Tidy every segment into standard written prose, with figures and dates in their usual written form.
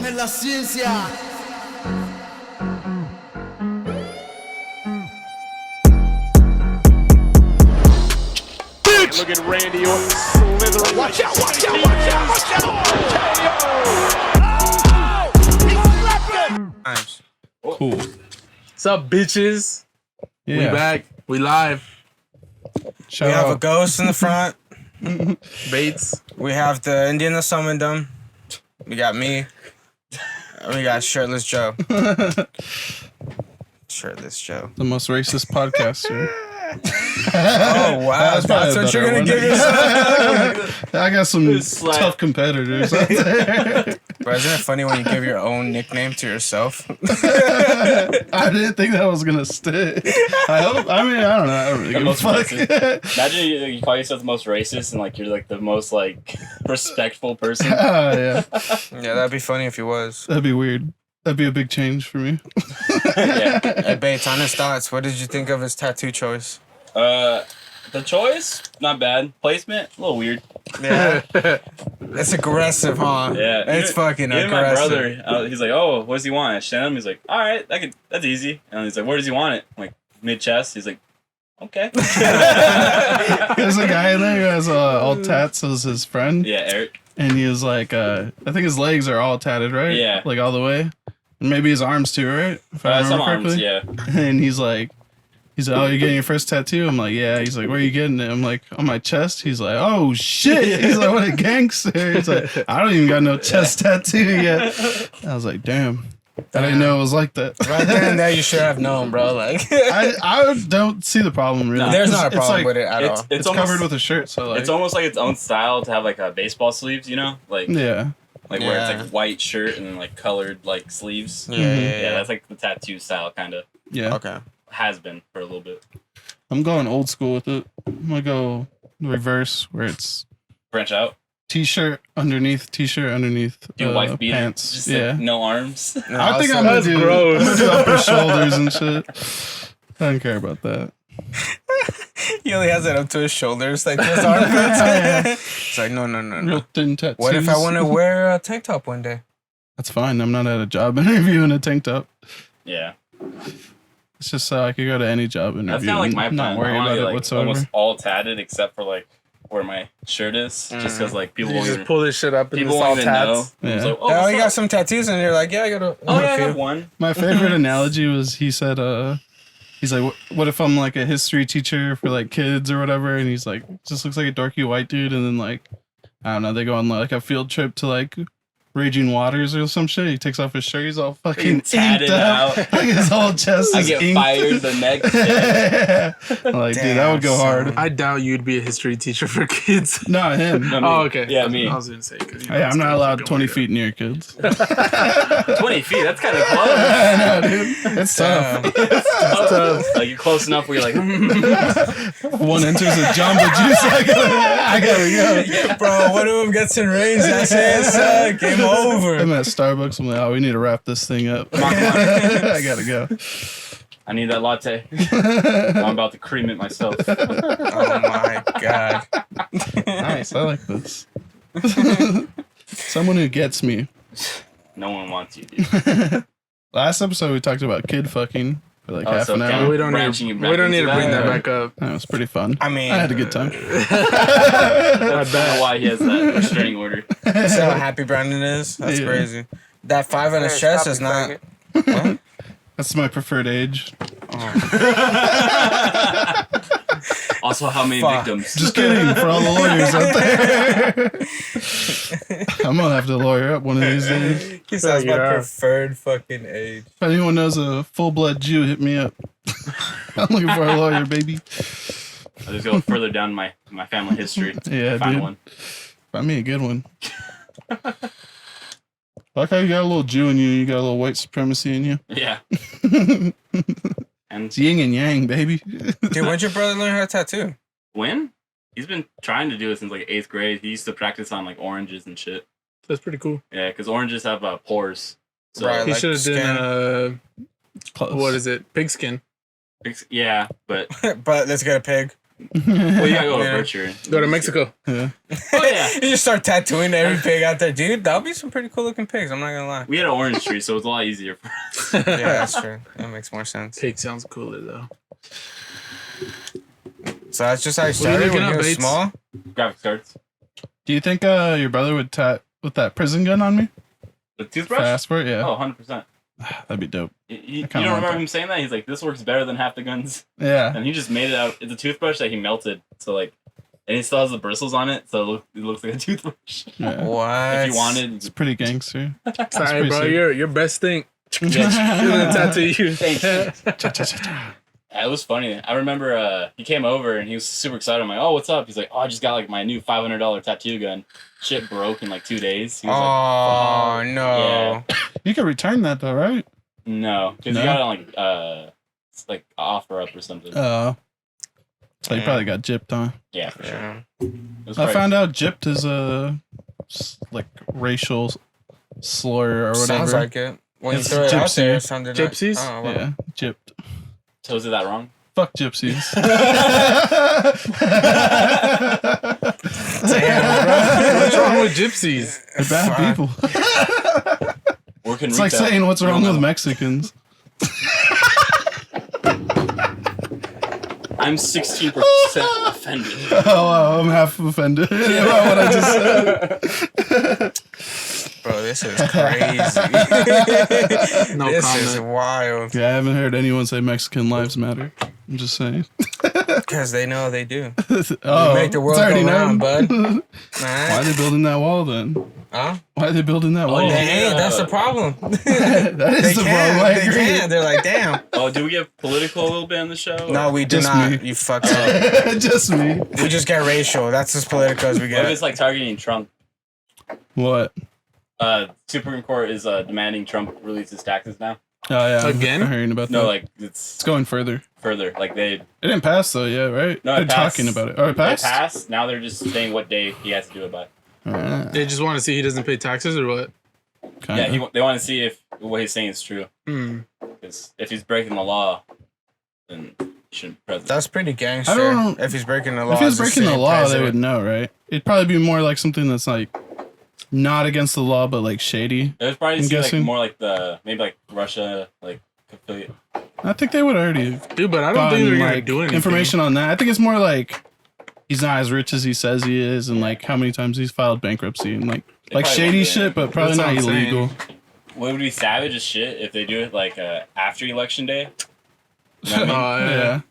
en la ciencia. Look at Randy Orton slithering. Watch out, watch out, watch out, watch out. Nice. Cool. What's up, bitches? Yeah. We back. We live. Shout We have a out. ghost in the front. Bates. We have the Indian that summoned them. We got me. And we got Shirtless Joe. Shirtless Joe. The most racist podcast here. Oh, wow. That's probably That's a what you're better going to one. give yourself? I got some tough competitors out there. Bro, isn't it funny when you give your own nickname to yourself? I didn't think that was gonna stick. I hope. I mean, I don't know. I don't really give a most fuck. racist. Imagine you call yourself the most racist and like you're like the most like respectful person. Yeah, Yeah, that'd be funny if he was. that'd be weird. That'd be a big change for me. Yeah. Hey, Bates, on his thoughts, what did you think of his tattoo choice? The choice, not bad. Placement, a little weird. Yeah. It's aggressive, huh? Yeah. It's fucking Even my aggressive. brother, he's like, "Oh, what does he want?" I showed him. He's like, "All right, that's easy." And he's like, "Where does he want it?" I'm like, mid chest. He's like, "Okay." There's a guy in there who has all tats as his friend, Yeah, Eric. and he was like, I think his legs are all tatted, right? Yeah. like all the way, and maybe his arms too, right? If I Some remember arms, correctly. yeah. And he's like, "Oh, you're getting your first tattoo?" I'm like, "Yeah." He's like, "Where are you getting it?" I'm like, "On my chest." He's like, "Oh shit." He's like, "What a gangster." He's like, "I don't even got no chest tattoo yet." I was like, "Damn, I didn't know it was like that." Right then and there, you should have known, bro. Like, I don't see the problem really. No. there's not a It's problem like- with it at all. It's almost, covered with a shirt, so like, It's almost like its own style to have like a baseball sleeves, you know, like yeah. where Yeah. it's like white shirt and then like colored like sleeves. Yeah. That's like the tattoo style kind of Yeah. Okay. has been for a little bit. I'm going old school with it. I'm gonna go reverse, where it's Branch out. t-shirt underneath, Do wife beater. pants. Just Yeah. like, no arms. No, I think also- I'm gonna That's do, gross. I'm gonna do upper shoulders and shit. I don't care about that. He only has it up to his shoulders, like to his armpits. It's like, no. Real thin tattoos. What if I want to wear a tank top one day? That's fine. I'm not at a job interview in a tank top. Yeah. It's just so I could go to any job interview. That's kind of like and my plan. not worry I wanna about get, it like, whatsoever. almost all tatted except for like where my shirt is. Just because like people You won't just even, pull this shit up and people it's all won't even know. tats. Yeah. It's like, Oh, what's you up? got some tattoos, and you're like, yeah, I got a. Oh yeah, I few. have one. My favorite analogy was he said, he's like, what if I'm like a history teacher for like kids or whatever? And he's like, just looks like a dorky white dude. And then like, I don't know, they go on like a field trip to like Raging Waters or some shit. He takes off his shirt. He's all fucking tatted inked out. out. Like his whole chest I is get inked. fired the next day. I'm like, dude, that would go Damn, hard. I doubt you'd be a history teacher for kids. Not him. No, me. Oh, okay. Yeah, me. I was gonna say. 'Cause, you know, Hey, it's I'm not gonna allowed fucking 20 work feet near kids. 20 feet. That's kind of close. I know, dude. It's tough. Like you're close enough where you're like, One enters a Jamba Juice. I gotta go. Bro, one of them gets in range. That's it. Game over. I'm at Starbucks. I'm like, oh, we need to wrap this thing up. I gotta go. I need that latte. I'm about to cream it myself. Oh my god. Nice. I like this. Someone who gets me. No one wants you, dude. Last episode, we talked about kid fucking for like Oh, half so an can hour. we don't Branching need. back We don't need into to bring that. that back up. That was pretty fun. I mean, I had a good time. That's kind of why he has that restraining order. See how happy Brandon is? That's Yeah. crazy. That 5 on his chest is not. That's my preferred age. Also, how many Fuck. victims? Just kidding for all the lawyers out there. I'm gonna have to lawyer up one of these days. He says my Yeah. preferred fucking age. If anyone knows a full-blood Jew, hit me up. I'm looking for a lawyer, baby. I'll just go further down my family history. Yeah, Find dude. one. Find me a good one. Like how you got a little Jew in you, you got a little white supremacy in you. Yeah. And It's yin and yang, baby. Dude, when'd your brother learn how to tattoo? when? He's been trying to do it since like 8th grade. He used to practice on like oranges and shit. That's pretty cool. Yeah, because oranges have pores. So Right. He like should have done Close. what is it? Pigskin. yeah, but But let's get a pig. Well, you gotta go to Yeah. Butcher. Go to Mexico. Yeah. Oh yeah. You just start tattooing every pig out there, dude. That'll be some pretty cool looking pigs. I'm not gonna lie. We had an orange tree, so it's a lot easier for us. Yeah, that's true. That makes more sense. Pig sounds cooler though. So that's just how you are you started looking when you at, were Bates? small. Graphics cards. Do you think your brother would tat with that prison gun on me? The toothbrush? Fast for it, yeah. Oh, 100%. That'd be dope. You kinda don't want remember that. him saying that? He's like, this works better than half the guns. Yeah. And he just made it out. It's a toothbrush that he melted. So, like, and he still has the bristles on it. So it looks like a toothbrush. Yeah. What? If you wanted. It's pretty gangster. Sorry, pretty bro. sick. Your best thing. You're Yeah. gonna tattoo you. Thank you. Cha-cha-cha-cha. It was funny. I remember he came over and he was super excited. I'm like, oh, what's up? He's like, oh, I just got like my new $500 tattoo gun. Shit broke in like 2 days. He was Oh no! Yeah. You could return that though, right? like, no, because No? he got it on like OfferUp or something. So you probably got gypped, huh? Yeah, for sure. Yeah. It was I probably- found out gypped is a like racial slur or whatever. Sounds like it. When It's you throw it out gypsy. there, it sounded like- Gypsies? Oh, well. Yeah, gypped. So is it that wrong? Fuck gypsies. What's wrong with gypsies? They're bad Fuck. people. Working It's like retail. saying what's wrong You don't with know. Mexicans. I'm 16% offended. Oh, wow, I'm half offended about what I just said. Bro, this is crazy. No This is comment. wild. Yeah, I haven't heard anyone say Mexican lives matter. I'm just saying. Because they know they do. Oh, make the world it's already go round, known. bud. Why are they building that wall then? Huh? Why are they building that wall? yeah. They ain't. That's the problem. That They is the problem. can. I They agree. can. They're like, damn. Oh, do we get political a little bit on the show? No, we do Just not. me. You fucked up. Just me. We just get racial. That's as political as we What if get. it's like targeting Trump? What? Supreme Court is demanding Trump release his taxes now. Oh yeah. Again? I'm hearing about No, that. like It's it's going further. further. Like they It didn't pass though, yeah, right? No, it They're passed. talking about it. Oh, it passed? passed. Now they're just saying what day he has to do it by. They just want to see he doesn't pay taxes or what? Kinda. Yeah, they want to see if what he's saying is true. Hmm. Because if he's breaking the law, then he shouldn't be president. That's pretty gangster. I don't- If he's breaking the law. If he was as a breaking the sitting law, they president. would know, right? It'd probably be more like something that's like not against the law, but like shady. It was probably I'm see, like guessing. more like maybe like Russia like affiliate. I think they would already Dude, but I don't think gotten they're gonna like do anything. information on that. I think it's more like he's not as rich as he says he is, and like how many times he's filed bankruptcy and like They probably shady won't do shit, but probably That's not what I'm saying. illegal. What would be savage as shit if they do it like after election day? You know what I mean? Yeah,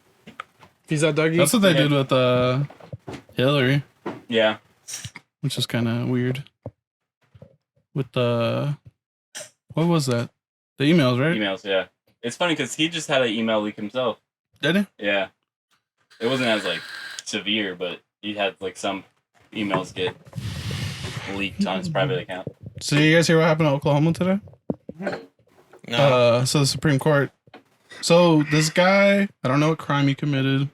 He's that Dougie. that's what they Yeah. did with Hillary, Yeah. which is kind of weird. With the what was that? The emails, right? Emails. Yeah. It's funny because he just had an email leak himself. Did he? Yeah. It wasn't as like severe, but he had like some emails get leaked on his private account. So you guys hear what happened to Oklahoma today? No. So the Supreme Court. So this guy, I don't know what crime he committed.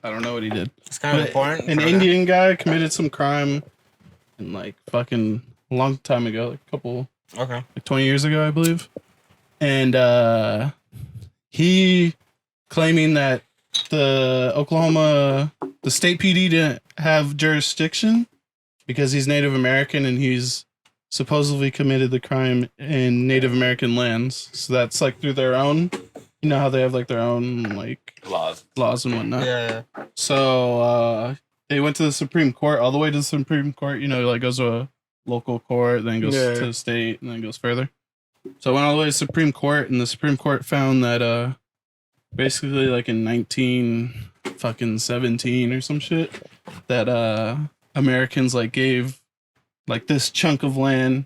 I don't know what he did. It's kind of But important. An for that. Indian guy committed some crime, in like fucking a long time ago, like a couple, Okay. like 20 years ago, I believe. And he claiming that the state PD didn't have jurisdiction because he's Native American and he's supposedly committed the crime in Native American lands. So that's like through their own, you know how they have like their own like Laws. and whatnot. Yeah. So they went to the Supreme Court, all the way to the Supreme Court. You know, like goes to a local court, then goes Yeah. to the state, and then goes further. So I went all the way to the Supreme Court, and the Supreme Court found that basically like in 1917 or some shit, that Americans like gave like this chunk of land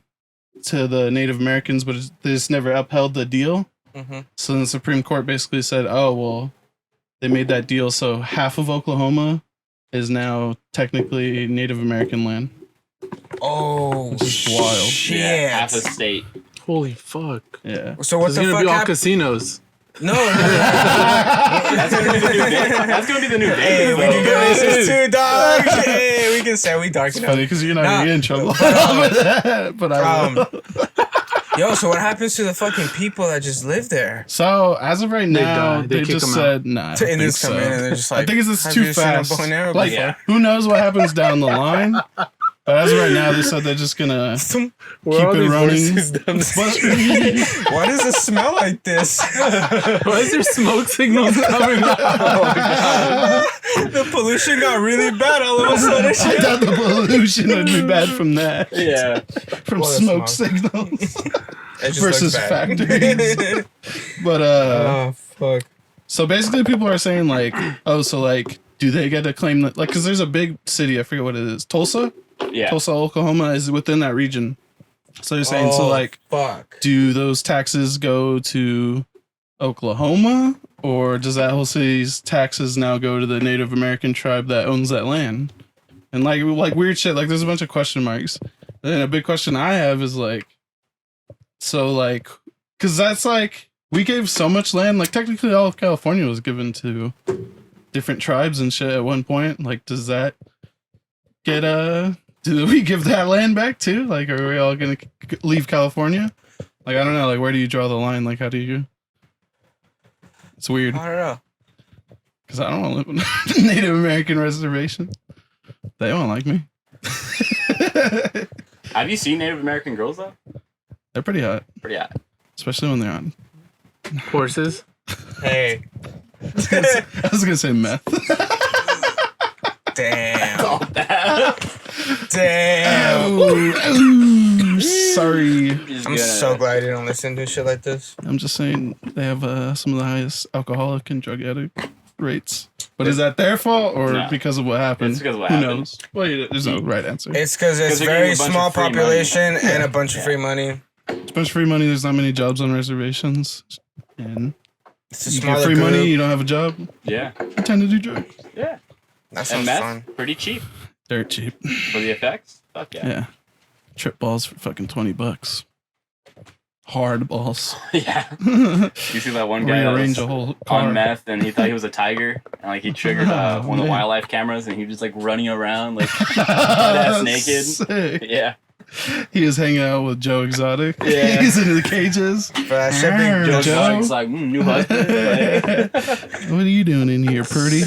to the Native Americans, but they just never upheld the deal. Mm-hmm. So then the Supreme Court basically said, "Oh well, they made that deal, so half of Oklahoma is now technically Native American land." Oh, This is wild. Shit. Yeah. Half a state. Holy fuck. Yeah. So what It's the gonna fuck be all happened? casinos. No. That's gonna be the new day. That's gonna be the new Hey, day. we can get racist too, dog. Hey, we can say we dark It's enough. funny because you're not Nah, gonna get in trouble. but, but I will. Yo, so what happens to the fucking people that just live there? So as of right now, died. They they kick just them out. said nah. I don't think Indians come so. in and they're just like, I think it's just "Have too you seen a fast. bow and arrow Like, Yeah. who knows what happens down the line? But as of right now, they said they're just gonna Where all keep it these running. voices down the street? Why does it smell like this? Why is there smoke signals coming out? The pollution got really bad all of a sudden. I thought the pollution would be bad from that. Yeah. From Well, smoke smoke. signals It just versus looks bad. factories. But Oh fuck. so basically people are saying like, oh, so like, do they get to claim that? Like, because there's a big city, I forget what it is, Tulsa. Yeah. Tulsa, Oklahoma is within that region. So they're saying, so Oh, like, fuck. do those taxes go to Oklahoma, or does that whole city's taxes now go to the Native American tribe that owns that land? And like weird shit. Like there's a bunch of question marks. And then a big question I have is like, so like, because that's like we gave so much land. Like technically, all of California was given to different tribes and shit at one point. Like, does that get do we give that land back too? Like, are we all gonna leave California? Like, I don't know. Like, where do you draw the line? Like, how do you? It's weird I don't know. because I don't want to live on a Native American reservation. They won't like me. Have you seen Native American girls though? They're pretty hot, Pretty hot. especially when they're on. Horses. Hey. I was gonna say meth. Damn. Damn. Ooh, sorry. I'm so glad I didn't listen to shit like this. I'm just saying they have some of the highest alcoholic and drug addict rates. But is that their fault or No. because of what happened? It's because of what Who happened. knows? Well, there's no right answer. It's because it's 'Cause they're getting very a bunch small of free money. population and a bunch of free money. It's a bunch of free money. There's not many jobs on reservations. And It's a you get smaller free group. money, you don't have a job, Yeah. you tend to do drugs. Yeah. That And sounds meth, fun. pretty cheap Dirt cheap. for the effects. Fuck yeah. Yeah. Trip balls for fucking $20. Hard balls. Yeah. You see that one guy that Rearrange was a whole car. on meth and he thought he was a tiger and like he triggered Oh, one of the man. wildlife cameras and he was just like running around like ass naked. Sick. Yeah. He was hanging out with Joe Exotic. Yeah. He's in the cages. But that shit Arr, be Joe Joe? Exotic's like, new husband. Like, What are you doing in here, Purdy?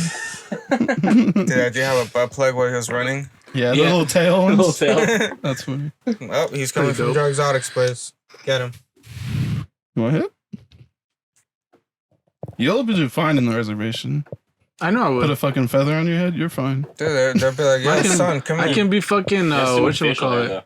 Did I do have a butt plug while he was running? Yeah, the Yeah. little tail ones. little tail. That's funny. Oh, he's coming Pretty from dope. Joe Exotic's place. Get him. You want hit? You'll be fine in the reservation. I know I Put would. a fucking feather on your head, you're fine. Dude, they'll be like, I yo, can- son, come I here. can be fucking That's too much what you facial call hair, it? though.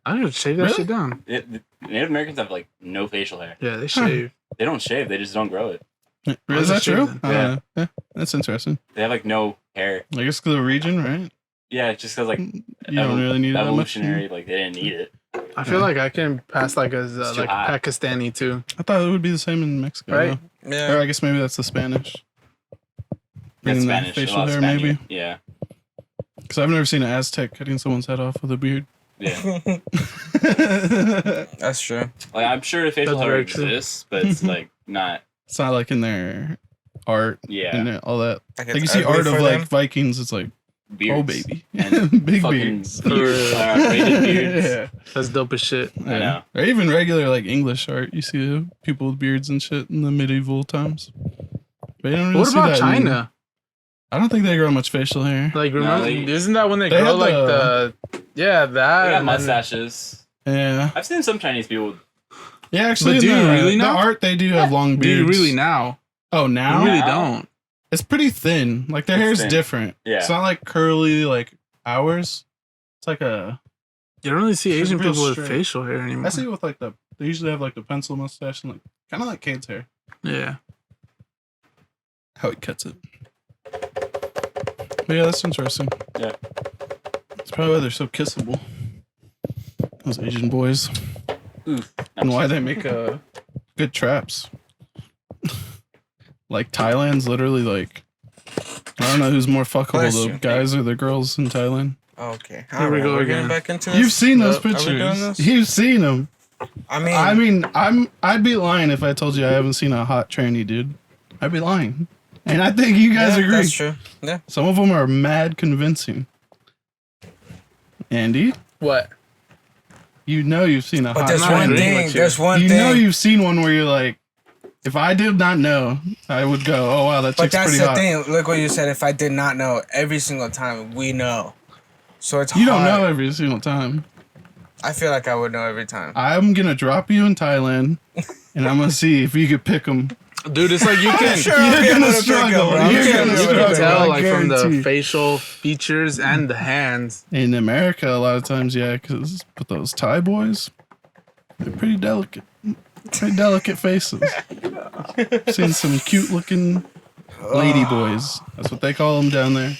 I'm gonna shave that Really? shit down. Native Americans have like no facial hair. Yeah, they shave. They don't shave. They just don't grow it. Is that just true? shaving. Yeah. Yeah, that's interesting. They have like no hair. I guess 'cause of the region, right? Yeah, it's just because like You don't really need that much. evolutionary, like they didn't need it. I feel like I can pass like as It's too like hot. Pakistani too. I thought it would be the same in Mexico. Right? though. Yeah. Or I guess maybe that's the Spanish. That's Bringing the Spanish. facial a lot of hair, Spaniard. maybe. Yeah. Because I've never seen an Aztec cutting someone's head off with a beard. Yeah. That's true. Like I'm sure the facial That's hair very true. exists, but it's like not. It's not like in their art Yeah. and all that. Like, Like it's you see ugly art of for like them. Vikings, it's like, Beards. oh baby, And big fucking beards. beards. Rated beards. Yeah. That's dope as shit. I know. Or even regular like English art. You see people with beards and shit in the medieval times. But you don't really What see about that in- China? I don't think they grow much facial hair. Like remember, they- isn't that when they, They grow have like the- yeah that They got and then- mustaches. Yeah. I've seen some Chinese people. Yeah, actually, But do in you the, really the now? art they do have long Do you beards. really now? Oh, You now really Now? don't. it's pretty thin. Like their It's hair's thin. different. Yeah. It's not like curly like ours. It's like a. You don't really see It's Asian real people with straight. facial hair anymore. I see with like the. They usually have like the pencil mustache and like kind of like Kate's hair. Yeah. How he cuts it. But yeah, that's interesting. Yeah. It's probably why they're so kissable. Those Asian boys. Oof. And why they make good traps. Like Thailand's literally like I don't know who's more fuckable, Bless the you. guys or the girls in Thailand. Okay. Here we go We're again. getting back into this. You've seen those Are we doing pictures. this? You've seen them. I mean, I'd be lying if I told you I haven't seen a hot tranny dude. I'd be lying. And I think you guys yeah, agree. that's true. Yeah. Some of them are mad convincing. Andy, What? You know you've seen a But hot there's not one agreeing thing. with you. There's one You thing. know you've seen one where you're like, if I did not know, I would go, oh wow, that But chick's that's pretty the hot. thing. Look what you said. If I did not know, every single time we know. So it's You don't hard. know every single time. I feel like I would know every time. I'm gonna drop you in Thailand, and I'm gonna see if you could pick them. Dude, it's like you can Sure, I'll be You're able gonna to pick struggle. him, bro. You're I'm gonna sure you I'll can be struggle. tell I like from the guarantee. facial features and the hands. In America, a lot of times, yeah, but those Thai boys, they're pretty delicate faces. Seen some cute looking lady boys. That's what they call them down there.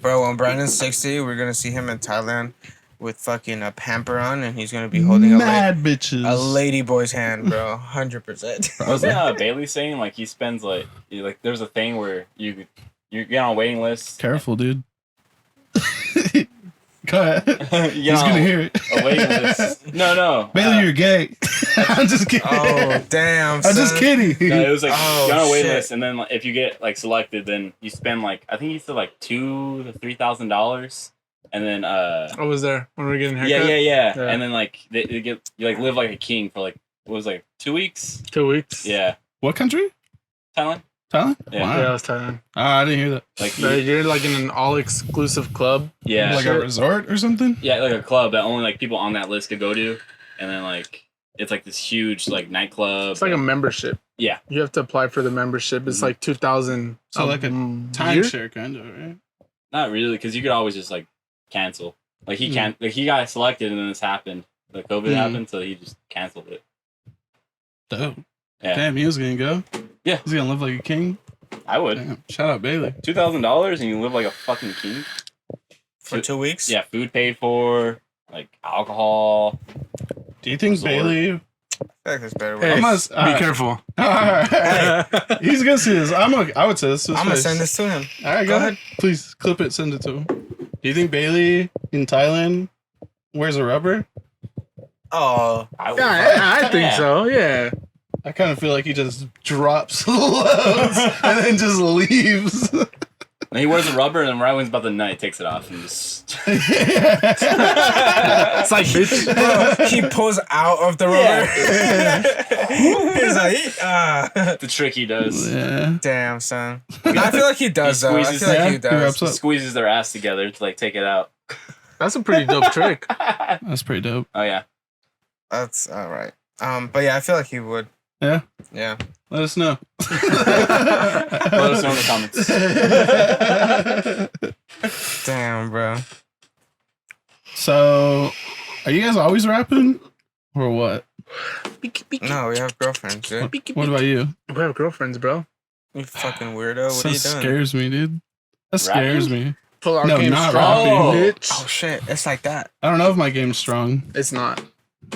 Bro, when Brandon's 60, we're gonna see him in Thailand with fucking a pamper on, and he's gonna be holding Mad bitches. a lady boy's hand, bro. 100%. Wasn't Bailey saying like he spends like there's a thing where you get on a waiting list. Careful, dude. Go ahead. You get He's on gonna hear it. a waiting list. No. Bailey, you're gay. I'm just kidding. Oh, damn. I'm just son. kidding. No, it was like Oh, you're on a waiting shit. list, and then like, if you get like selected, then you spend like I think you said like $2,000 to $3,000, and then I was there when we were getting a haircut. yeah, Yeah. and then like they get you like live like a king for like what was it, like 2 weeks. 2 weeks. Yeah, What country? Thailand. Thailand? Yeah. Wow. Yeah, I was Thailand. I didn't hear that. Like You're like in an all-exclusive club. yeah, Like a resort or something? yeah, like a club that only like people on that list could go to, and then like it's like this huge like nightclub. It's like a membership. Yeah. You have to apply for the membership. It's like 2,000. So like a year? timeshare kind of, right? Not really, because you could always just like cancel. Like he Mm. can't. Like he got selected, and then this happened. The COVID Mm. happened, so he just canceled it. Dope. Yeah. Damn, he was gonna go. Yeah. He's gonna live like a king. I would. Damn. Shout out Bailey. $2,000 and you live like a fucking king. For 2 weeks? Yeah, food paid for, like alcohol. Do you think Resort. Bailey? I feel like there's better Hey, ways. I'm gonna- be alright. careful. Alright. He's gonna see this. I would say this. To his I'm gonna face. send this to him. All right, go ahead. Please clip it. Send it to him. Do you think Bailey in Thailand wears a rubber? Oh, I would I think Yeah. so. Yeah. I kind of feel like he just drops loads and then just leaves. And he wears a rubber, and then right when he's about to nut, he takes it off and just. It's like, bitch. bro, he pulls out of the rubber. He's like, The trick he does. Yeah. damn, son. No, I feel like he does, He though. I squeezes- feel like Yeah, he he does. wraps He up. squeezes their ass together to like take it out. That's a pretty dope trick. That's pretty dope. Oh yeah. That's all right. But yeah, I feel like he would. Yeah. Yeah. Let us know. Let us know in the comments. Damn, bro. So, are you guys always rapping, or what? No, we have girlfriends, dude. What about you? We have girlfriends, bro. You fucking weirdo. What That are you doing? scares me, dude. That scares me. Pull our No, game not strong, rapping. bitch. Oh shit! It's like that. I don't know if my game's strong. It's not.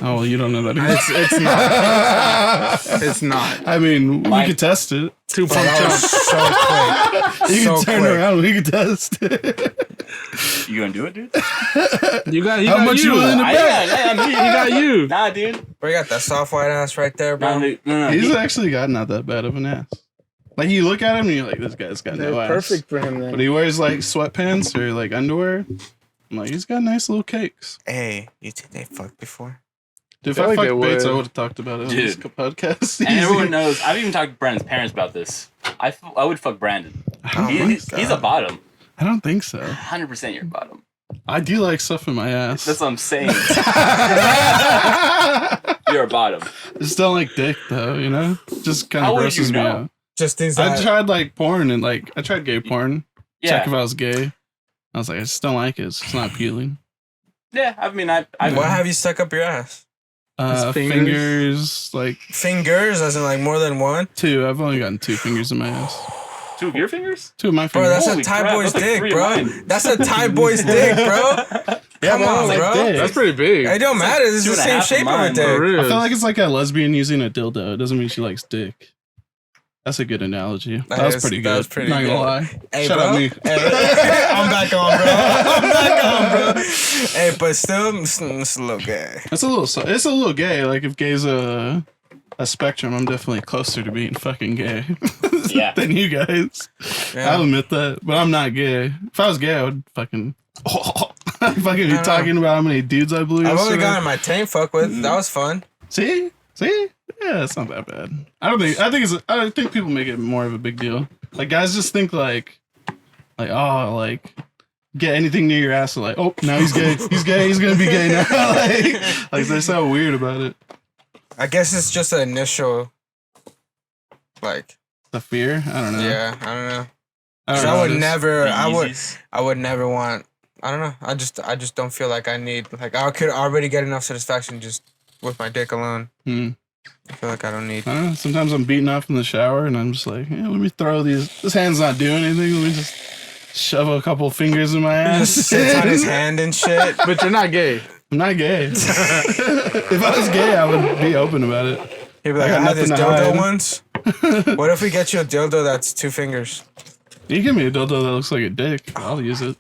Oh, well, you don't know that either. It's not. It's not. I mean, we Mike- could test it. 2 Bro, that was so quick. You So can turn quick. around. We could test it. You gonna do it, dude? You got How much you willing to I, bet? yeah, You got you. Nah, dude. Bro, you got that soft white ass right there, Nah, bro. dude. No. He's actually got not that bad of an ass. Like, you look at him and you're like, this guy's got They're no ass. perfect for him But then. he wears like sweatpants or like underwear. I'm like, he's got nice little cakes. Hey, you think they fucked before? Dude, if I I feel like fucked they Bates, I would. would have talked about it on Dude. this podcast. And everyone knows. I've even talked to Brandon's parents about this. I would fuck Brandon. I don't, Oh my He's a bottom. I don't think so. 100% you're a bottom. I do like stuff in my ass. That's what I'm saying. You're a bottom. I just don't like dick though, you know? Just kind How of would grosses you me know? out. Just things I that. tried like porn and like I tried gay porn. Check Yeah. if I was gay. I was like, I just don't like it. It's just not appealing. Yeah. I mean, I What have you stuck up your ass? His fingers? Fingers, like Fingers, as in like more than one. 2. I've only gotten 2 fingers in my ass. 2 of your fingers? 2 of my Bro, fingers. that's Holy a Thai crap, boy's that's like dick, 3 of bro. mine. That's a Thai boy's dick, bro. Yeah, Come but I on, don't like bro. dick. That's pretty big. It don't matter. This is the 2.5 same of shape of a mine, dick. For real. I feel like it's like a lesbian using a dildo. It doesn't mean she likes dick. That's a good analogy. That was pretty good. That was pretty Not good. gonna lie. Hey, Shout bro. out me. Hey, I'm back on, bro. I'm back on, bro. Hey, but still, it's a little gay. It's a little gay. Like if gay's a spectrum, I'm definitely closer to being fucking gay Yeah. than you guys. Yeah. I'll admit that, but I'm not gay. If I was gay, I would fucking. Fucking you don't talking about how many dudes I blew I've only yesterday? gotten my tank fuck with. That was fun. See? Yeah, it's not that bad. I think people make it more of a big deal. Like guys just think like get anything near your ass, like, oh, now he's gay. He's gay. He's gonna be gay now. like they're so weird about it. I guess it's just an initial, like, The fear. I don't know. yeah, I don't know. I 'Cause don't I know. would Just- never, The I Yeezys. would never want. I don't know. I just don't feel like I need. Like I could already get enough satisfaction just with my dick alone. Hmm. I feel like I don't need. I don't know. Sometimes I'm beating off in the shower and I'm just like, let me throw these. This hand's not doing anything. Let me just shove a couple fingers in my ass. Just sits on his hand and shit. But you're not gay. I'm not gay. If I was gay, I would be open about it. He'd be like, I I, got had this nothing to dildo hide." once. What if we get you a dildo that's 2 fingers? You give me a dildo that looks like a dick, I'll use it.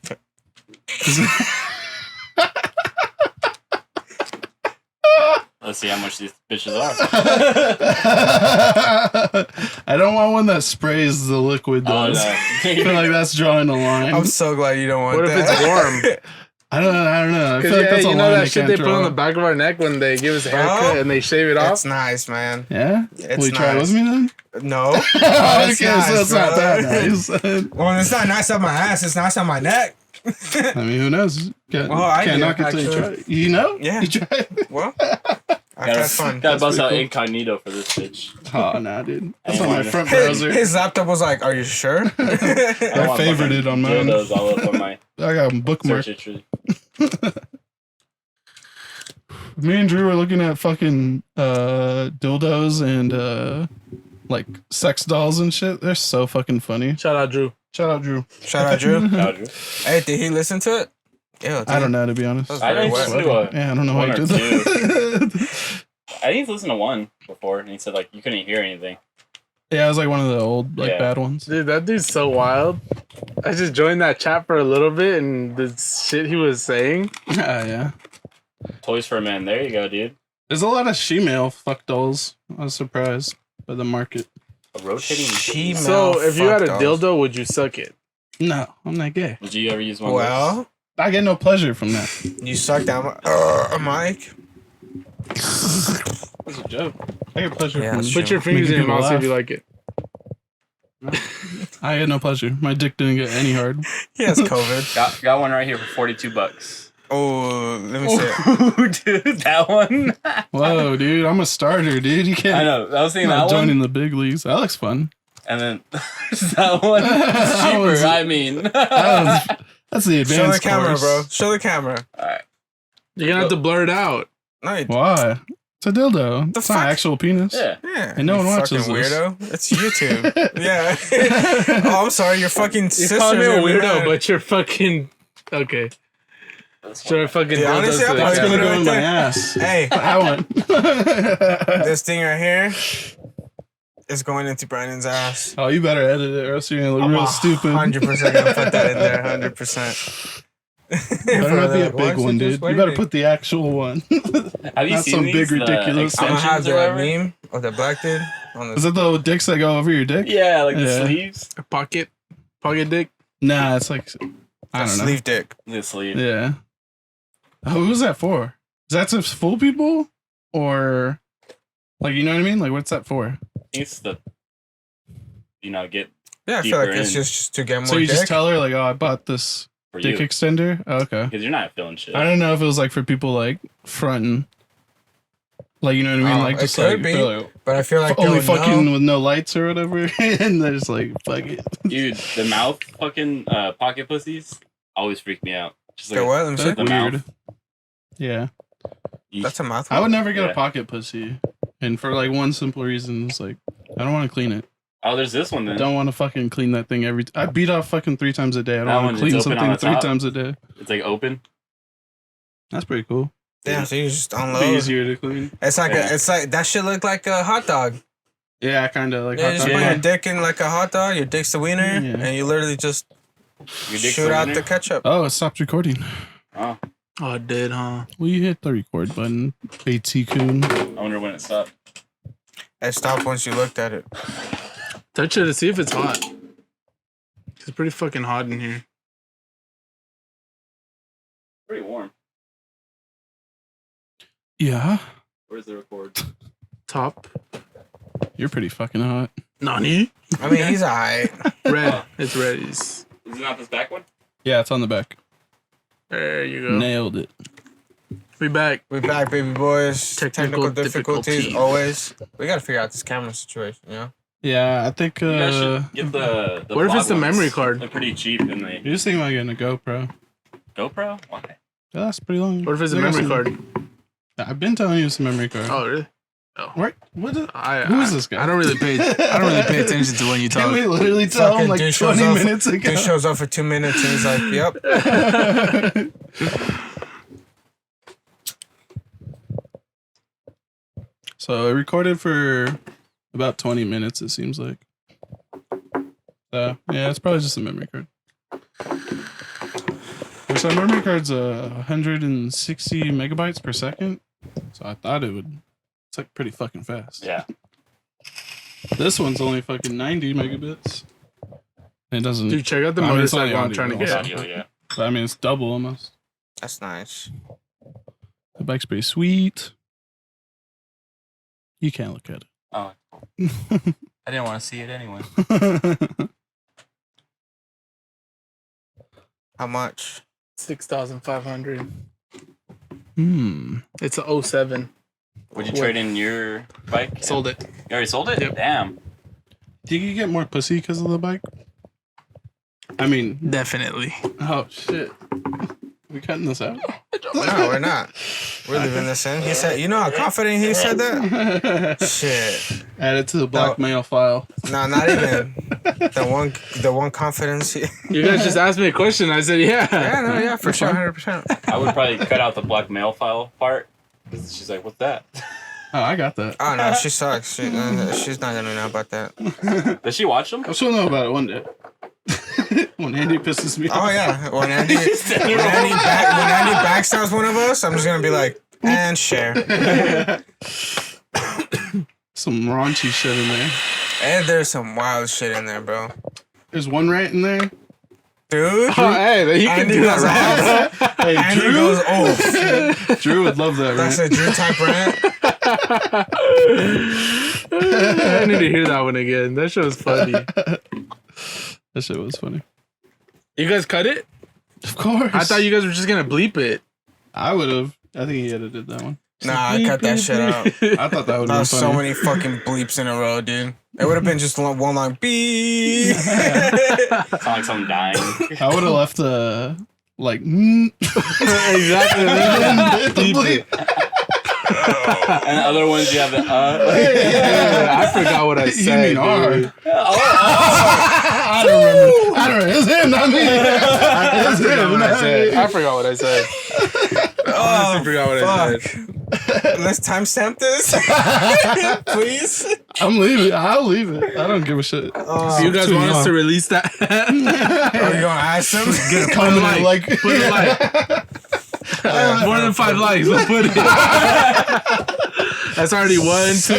Let's see how much these bitches are. I don't want one that sprays the liquid though. Oh, no. I feel like that's drawing a line. I'm so glad you don't want What if that. it's warm? I don't know. I feel Because like that's a you line know they that shit can't they put draw. on the back of our neck when they give us a haircut Bro, and they shave it off. It's nice, man. Yeah? It's Will you try it nice. with me then? No. Okay, it's so nice, it's not bro. that nice. Well, it's not nice on my ass. It's nice on my neck. I mean, who knows? Can't I do, knock it till you try actually. it. You know? Yeah. You try it? Well, I've had fun. Gotta bust pretty out cool. incognito for this bitch. Oh, nah, dude. That's I on my wanted- front His, browser. his laptop was like, "Are you sure?" I don't want favored fucking it on mine. dildos all up on my I got them search bookmarked. history. Me and Drew were looking at fucking dildos and like sex dolls and shit. They're so fucking funny. Shout out, Drew. Shout out, Drew. Shout out, Drew. No, Drew. Hey, did he listen to it? Yeah, I don't know, to be honest. That's I very didn't wet. listen to a. Yeah, I don't know why One you or did that. I didn't listen to one before, and he said like you couldn't hear anything. Yeah, it was like one of the old, like, Yeah. bad ones. Dude, that dude's so wild. I just joined that chat for a little bit and the shit he was saying. Yeah. Toys for Men. There you go, dude. There's a lot of she-male fuck dolls. I was surprised by the market. A rotating. She- So if you fuck had a dolls. dildo, would you suck it? No, I'm not gay. Did you ever use one? Of those? Well, I get no pleasure from that. you sucked down my mic. That's a joke. I get pleasure Yeah, from that's Put your making fingers in your people mouth, see if laugh. you like it. I get no pleasure. My dick didn't get any hard. He has COVID. Got one right here for $42. Oh, let me see it. Oh, dude, that one. Whoa, dude, I'm a starter, dude. You can't. I know. I was thinking I'm not that joining one, the big leagues. That looks fun. and then that one. It's That cheaper. was- I mean. That's the advanced Show the camera, course. bro. Show the camera. All right. You're gonna have to blur it out. No, you, Why? It's a dildo. The It's not fuck? actual penis. Yeah. yeah. And no you one watches fucking this. weirdo. It's YouTube. Yeah. Oh, I'm sorry. Your fucking You sister's call me a gonna be weirdo, mad. but you're fucking okay. Sure, fucking Yeah, honestly, dildos. I'm to That's the gonna Put it go right in my there. ass. Hey, That one. this thing right here is going into Brandon's ass. Oh, you better edit it, or else you're gonna look real stupid. 100% gonna put that in there. 100%. Better not be a big one, dude. You better put the actual one. Have you Not seen some these, big the ridiculous- I'm gonna have extensions or that whatever? meme of the black dude on Is the. it the dicks that go over your dick? Yeah, like the Yeah. sleeves. A pocket dick. Nah, it's like I don't know. Sleeve dick. The sleeve. Yeah. Oh, who's that for? Is that to fool people, or like, you know what I mean? Like, what's that for? I think it's the, get Yeah, I feel like Deeper it's in. just to get more So you dick. just tell her like, oh, I bought this for dick you extender. Oh, okay. because you're not feeling shit. I don't know if it was like for people like fronting, like, you know what I mean? Oh, Like it just could like, be. they're like, but I feel like only they would fucking know. with no lights or whatever, and they're just like, fuck it. Dude, the mouth fucking pocket pussies always freak me out. Just Okay, what? Let me They see. look The weird. mouth. Yeah, That's a mouth. I would never get Yeah. a pocket pussy, and for like one simple reason, it's like I don't want to clean it. Oh, there's this one then. I don't want to fucking clean that thing every. I beat off fucking 3 times a day. I That don't one, want to it's clean open on something the 3 top? times a day. It's like open. That's pretty cool. Damn, so you just It'd be unload. easier to clean. It's like Yeah. it's like that shit look like a hot dog. Yeah, kind of like Yeah, hot just dog put Yeah. your dick in like a hot dog. Your dick's the wiener, Yeah. and you literally just Your dick's shoot out in the there? ketchup. Oh, it stopped recording. Oh, Oh, it did, huh? Well, you hit the record button, AT Coon. I wonder when it stopped. It stopped once you looked at it. Touch it to see if it's hot. It's pretty fucking hot in here. Pretty warm. Yeah, Where's the record? Top. you're pretty fucking hot. Nani? I mean, he's alright. Red. It's red. It's- Is it not this back one? Yeah, it's on the back. There you go. Nailed it. We back. We're back, baby boys. Technical difficulties difficulty. always. We gotta figure out this camera situation, you know? Yeah, I think. You guys should get the What if vlog it's the ones. memory card? They're pretty cheap and they you're just thinking about getting a GoPro. GoPro? Why? Yeah, that's pretty long. What if it's a They got memory some- card? I've been telling you it's a memory card. Oh, really? Right? What? Is, Who is this guy? I don't really pay attention to when you Can talk. we literally tell him Fucking like dude shows 20 up- minutes ago? Dude shows up for 2 minutes and he's like, yep. So it recorded for about 20 minutes, it seems like. So, yeah, it's probably just a memory card. So memory card's 160 megabytes per second. So I thought it would. It's like pretty fucking fast. Yeah. This one's only fucking 90 megabits. It doesn't. Dude, check out the I mean, it's only motorcycle I'm audio, trying to though. get. Audio, yeah. But, I mean, it's double almost. That's nice. The bike's pretty sweet. You can't look at Oh, it. I didn't want to see it anyway. How much? 6,500. It's a 07. Would you trade in your bike? Sold it. You already sold it? Yep. Damn. Do you get more pussy because of the bike? I mean, Definitely. oh shit. We cutting this out? No, we're not. We're leaving this in. He said, you know how confident he said that? Shit. Add it to the blackmail file. No, not even. The one confidence. He, You guys just asked me a question. I said, yeah. yeah, no, yeah, for sure, 100%. I would probably cut out the black mail file part. 'Cause she's like, what's that? Oh, I got that. Oh no, she sucks. She's not gonna know about that. Does she watch them? I'm sure know about it one day. When Andy pisses me Oh off. yeah, when Andy backstabs one of us, I'm just gonna be like, and share. Some raunchy shit in there. And there's some wild shit in there, bro. There's one rant in there. Dude, Oh, hey, he can Andy do goes that, right? off. Andy goes off. Drew would love that That's rant. a Drew type rant. I need to hear that one again. That shit was funny. That shit was funny. You guys cut it? Of course. I thought you guys were just gonna bleep it. I would have. I think he edited that one. Nah, I cut that shit out. I thought that would That have was been so funny. many fucking bleeps in a row, dude. It would have been just one line beep. Sound like someone dying. I would have left the like Exactly. the bleep. And the other ones you have the I forgot what I You said. mean R? dude. I don't remember. I don't remember. It's him, not me. I It's forgot him, what I not said. me. I forgot what I said. I forgot what I said. Let's timestamp this, please. I'm leaving. I'll leave it. I don't give a shit. Do you guys too want us young. to release that? Are you gonna ask him? Get a comment like, Put a like. More than 5 likes. We'll put it. That's already 1, 2, 3,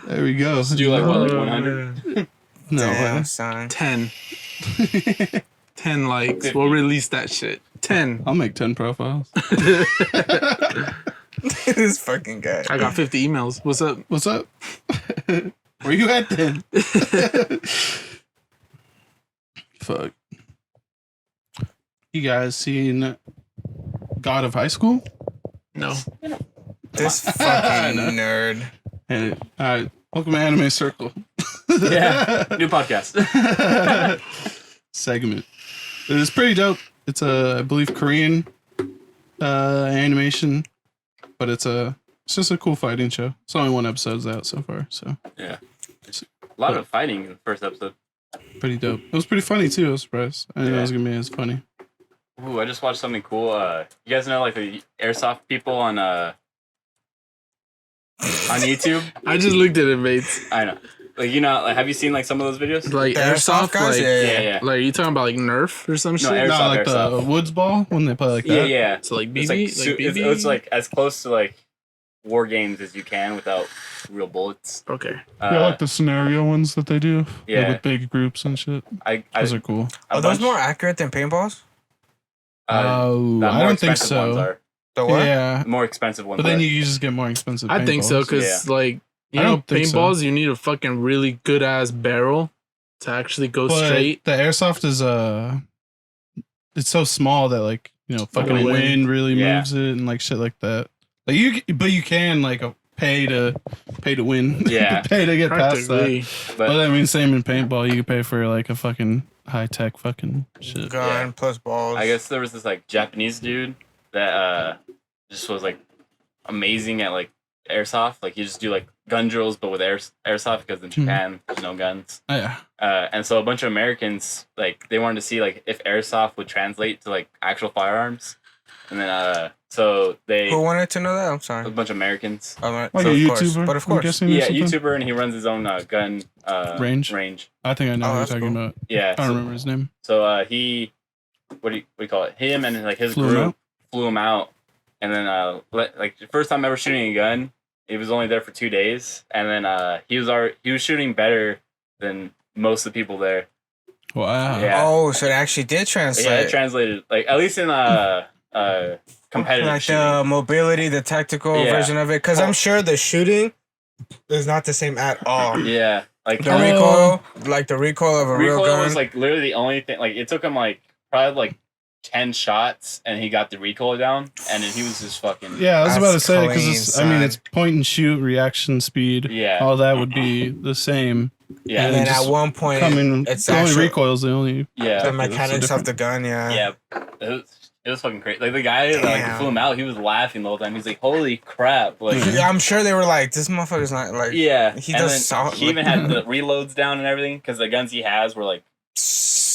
4. There we go. Do you like what, like 100? No Damn, way. son. 10. 10 likes. We'll release that shit. 10. I'll make 10 profiles. This fucking guy. I got 50 emails. What's up? What's up? Where you at then? Fuck. You guys seen God of High School? No. This fucking nerd. Hey, alright. Welcome to Anime Circle. Yeah. New podcast. Segment. It is pretty dope. It's I believe Korean animation, but it's just a cool fighting show. It's only 1 episode's out so far, so Yeah. A lot of fighting in the first episode. pretty dope. It was pretty funny too. I was surprised. I didn't know it was gonna be as funny. Ooh, I just watched something cool. You guys know like the airsoft people on YouTube? I just looked at it, mates. I know. Like like have you seen like some of those videos? Like The airsoft, guys? like, Yeah. like you talking about like Nerf or some shit? air- No, Airsoft, like the airsoft. woods ball when they play like Yeah, that. yeah. So like It's BB, like, like BB. it's like as close to like war games as you can without real bullets. Okay. Yeah, like the scenario ones that they do. Yeah. Like with big groups and shit. I Those are cool. Are those more accurate than paintballs? Oh, The I more don't think expensive ones so. are. The what? Yeah, The more expensive ones but then are. you just get more expensive. I think so paintballs. because like you I know don't think so. paintballs, you need a fucking really good ass barrel to actually go But straight. the airsoft is it's so small that like fucking wind. wind really Yeah. moves it and like shit like that. Like but you can like pay to win. Yeah. pay to get past that. Practically. But I mean, same in paintball. You can pay for like a fucking high tech fucking shit. Gun Yeah. plus balls. I guess there was this like Japanese dude that just was like amazing at like airsoft. Like he just do like gun drills, but with airsoft because in Japan there's no guns. Oh, yeah. And so a bunch of Americans like they wanted to see like if airsoft would translate to like actual firearms, and then so they Who wanted to know that? I'm a sorry. bunch of Americans. Like Like a YouTuber, but of I'm course. guessing, or Yeah, something? YouTuber, and he runs his own gun Range? range. I think I know Oh, who you're that's talking cool. about. Yeah. I don't remember his name. So he, what do you call it? Him and like his Flew him group out? flew him out, and then like the first time ever shooting a gun, he was only there for 2 days, and then he was shooting better than most of the people there. Wow. Yeah. Oh, so it actually did translate. Yeah, it translated like at least in competitive like shooting. the mobility, the tactical Yeah. version of it. Because I'm sure the shooting is not the same at all. Yeah, like The recoil, like the recoil of a real recoil gun. was like literally the only thing. Like it took him like probably like 10 shots, and he got the recoil down, and then he was just fucking Yeah, I was about to That's say clean, because I mean son. it's point and shoot, reaction speed. Yeah. All that would be the same. yeah, and then just at one point, Coming, it's the only actual- recoil's the only. yeah. the that's mechanics so of the gun, yeah. Yeah, it was fucking crazy. Like the guy that like, Damn. flew him out, he was laughing the whole time. He's like, "Holy crap!" Like, Yeah, I'm sure they were like, this motherfucker's not like. yeah. He And does then solid- He even had the reloads down and everything because the guns he has were like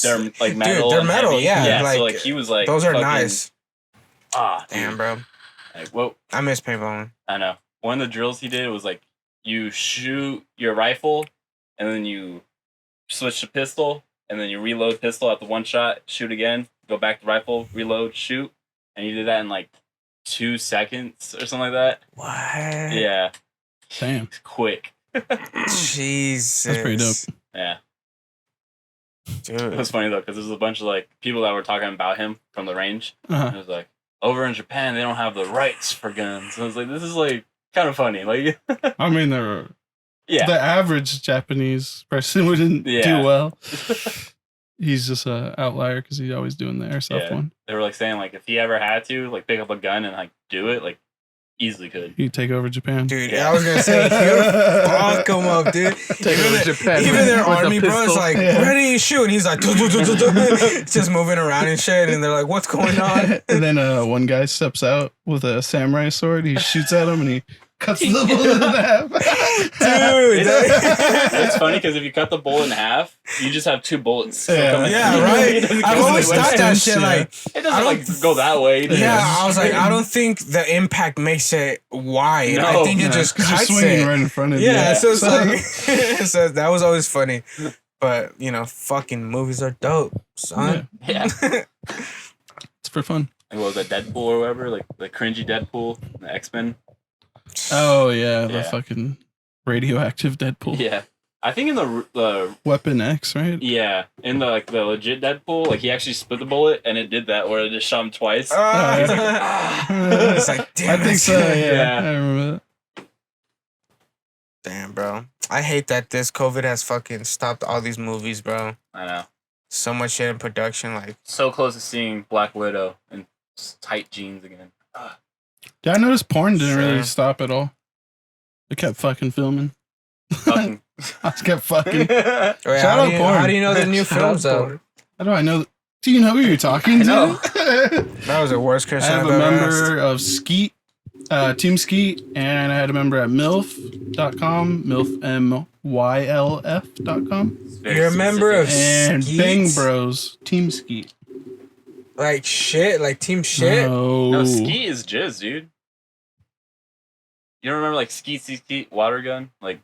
they're like metal. Dude, they're and metal, heavy. yeah. Like, so like he was like, those are fucking, nice. Ah, Damn, dude. bro. Like, whoa, I miss paintballing. I know. One of the drills he did was like you shoot your rifle, and then you switch to pistol, and then you reload pistol at the one shot, shoot again, go back to rifle, reload, shoot, and you did that in like 2 seconds or something like that. What? Yeah, Damn. quick. Jesus. That's pretty dope. Yeah, it Dude. was funny though because there's a bunch of like people that were talking about him from the range. Uh-huh. It was like over in Japan they don't have the rights for guns. And I was like, this is like kind of funny. Like, I mean, the yeah, average Japanese person wouldn't Yeah. do well. He's just an outlier because he's always doing the airsoft Yeah. one. they were like saying like if he ever had to like pick up a gun and like do it, like easily could. He'd take over Japan. Dude, Yeah. I was gonna say, he'll fuck him up, dude. over Japan even their with a army bro is pistol. like, Yeah. ready to shoot. And he's like, just moving around and shit. And they're like, what's going on? And then one guy steps out with a samurai sword. He shoots at him and he cuts the bullet in half. Dude. It's funny because if you cut the bullet in half, you just have 2 bullets. still Yeah. coming. Yeah, It right. doesn't I've go always the way- thought that shit Yeah. like, It I doesn't don't- like go that way. yeah, I was like, I don't think the impact makes it wide. I No. think it Yeah, just 'cause you're cuts swinging it. right in front of you. Yeah, so it's So- like, so that was always funny. But, fucking movies are dope, son. Yeah. It's for fun. Like, what was that, Deadpool or whatever? Like the cringy Deadpool, the X-Men. Oh yeah, the Yeah. fucking radioactive Deadpool. Yeah, I think in the Weapon X, right? yeah in the like the legit Deadpool, like he actually split the bullet and it did that where it just shot him twice. It's like, damn I think it. so. Yeah, Yeah. I remember that. Damn, bro. I hate that this COVID has fucking stopped all these movies, bro. I know. So much shit in production, like, So close to seeing Black Widow in tight jeans again. Yeah, I noticed porn didn't really Sure. stop at all. They kept fucking filming. Fucking. I just kept fucking. wait, Shout how, out do you, porn. how do you know the new Shout film's out out? porn. How do I know? Do you know who you're talking to? know. That was the worst I question have I've a ever member of Skeet, Team Skeet, and I had a member at MILF.com, MILF.com, Very You're a member of specific. and Skeet? Bang Bros, Team Skeet. Like shit, like team shit. No, ski is jizz, dude. You don't remember like ski water gun? Like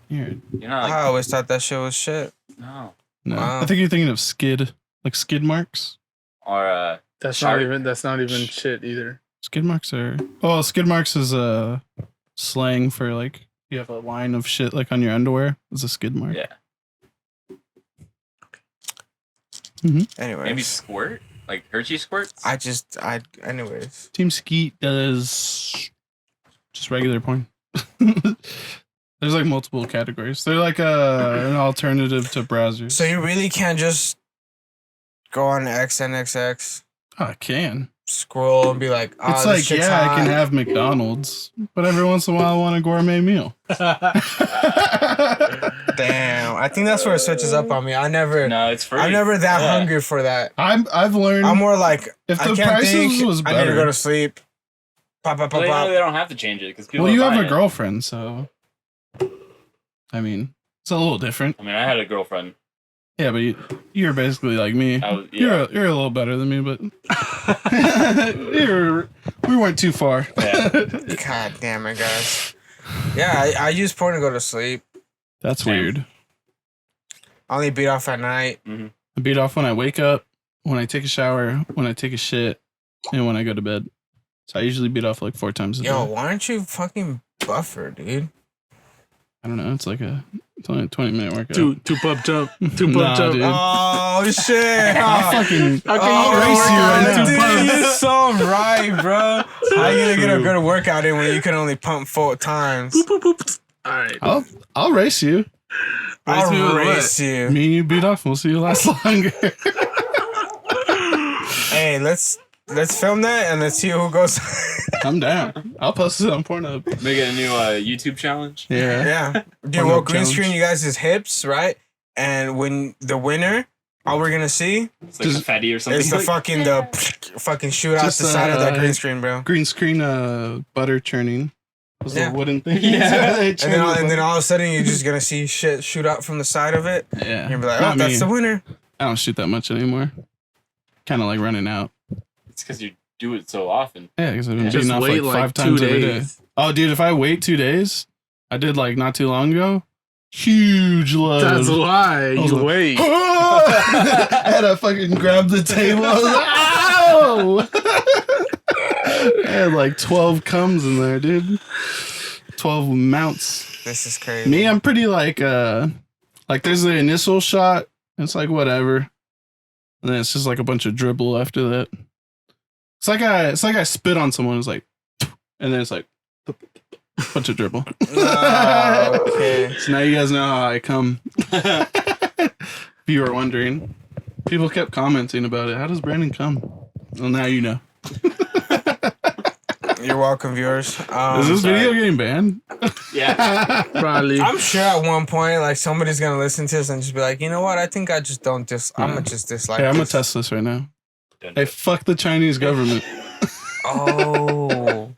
Here, you're not like I always thought that shit was shit. no. no, Wow. I think you're thinking of skid, like skid marks. Or That's Shark. not even shit either. Skid marks are skid marks is a slang for like you have a line of shit like on your underwear. It's a skid mark. yeah. Anyway, Maybe squirt? Like Hershey squirts? Anyways. Team Skeet does just regular porn. There's like multiple categories. They're like an alternative to browsers. So you really can't just go on XNXX, Oh, I can. scroll, and be like, oh, It's this like, shit's yeah, I can hot. have McDonald's, but every once in a while I want a gourmet meal. Damn, I think that's where it switches up on me. I'm never free. that Yeah. hungry for that. I've learned I'm more like, if I the can't prices think. was I need to better. go to sleep. Pop, pop, Well, pop, they know pop. they don't have to change it because people. Well, are you have buying a it. girlfriend, so I mean, it's a little different. I mean, I had a girlfriend. Yeah, but you're basically like me. I was, yeah. You're a little better than me, but we weren't too far. Yeah. God damn it, guys. Yeah, I use porn to go to sleep. That's Same. weird. I only beat off at night. I beat off when I wake up, when I take a shower, when I take a shit, and when I go to bed. So I usually beat off like 4 times a Yo, day. why aren't you fucking buffer, dude? I don't know. It's only a 20-minute workout. Two pump jump. Two pump Nah, jump. dude. Oh shit! I'll fucking How can I'll you race you right now. Dude, you're so right, bro. How you gonna get a good workout in when you can only pump 4 times? Boop, boop, boop. All right. I'll race you. I'll me with what? race you. Me and you beat off. We'll see who lasts longer. Hey, let's film that and let's see who goes. I'm down. I'll post it on Pornhub. Make it a new YouTube challenge. Yeah. Yeah. Dude, Pornhub we'll green challenge. screen you guys' hips, right? And when the winner, all we're gonna see It's like Just- a fatty or something. is the like, fucking shoot out Just, the side of that green screen, bro. Green screen butter churning. Those Yeah. little wooden things. Yeah. They And churn then, the and then butter. all of a sudden you're just gonna see shit shoot out from the side of it. Yeah. You're gonna be like, oh, Not that's me. the winner. I don't shoot that much anymore. Kind of like running out. It's because you do it so often. Yeah, because I've been Just beating off wait like like 5 2 times every day. days. Oh, dude, if I wait 2 days, I did like not too long ago. Huge load. That's why was you like, wait. I had to fucking grab the table. I was like, ow! I had like 12 comes in there, dude. 12 mounts. This is crazy. Me, I'm pretty like there's the initial shot. It's like whatever. And then it's just like a bunch of dribble after that. It's like I spit on someone. It's like, and then it's like bunch of dribble. Oh, okay. So now you guys know how I come. If you were wondering, people kept commenting about it. How does Brandon come? Well, now you know. You're welcome, viewers. Is this sorry. video getting banned? Yeah. Probably. I'm sure at one point, like somebody's gonna listen to this and just be like, you know what? I think I just don't I'm Yeah. gonna just dislike. Hey, I'm gonna this. test this right now. Done. Hey, fuck the Chinese government. Oh.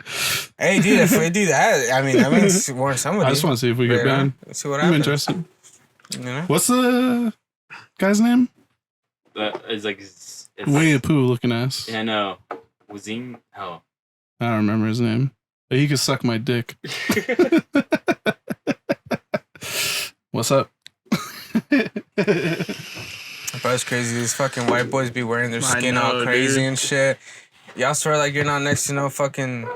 Hey, dude, if we do that, I mean, that means we're somebody. I just want to see if we get Yeah. banned. Let's see what I'm happens. interested. You know? What's the guy's name? It's like it's, Winnie the Pooh looking ass. Yeah, no. Wazim? Oh. I don't remember his name. But he could suck my dick. What's up? But it's crazy. These fucking white boys be wearing their I skin all know, crazy dude. and shit. Y'all swear like you're not next to no fucking.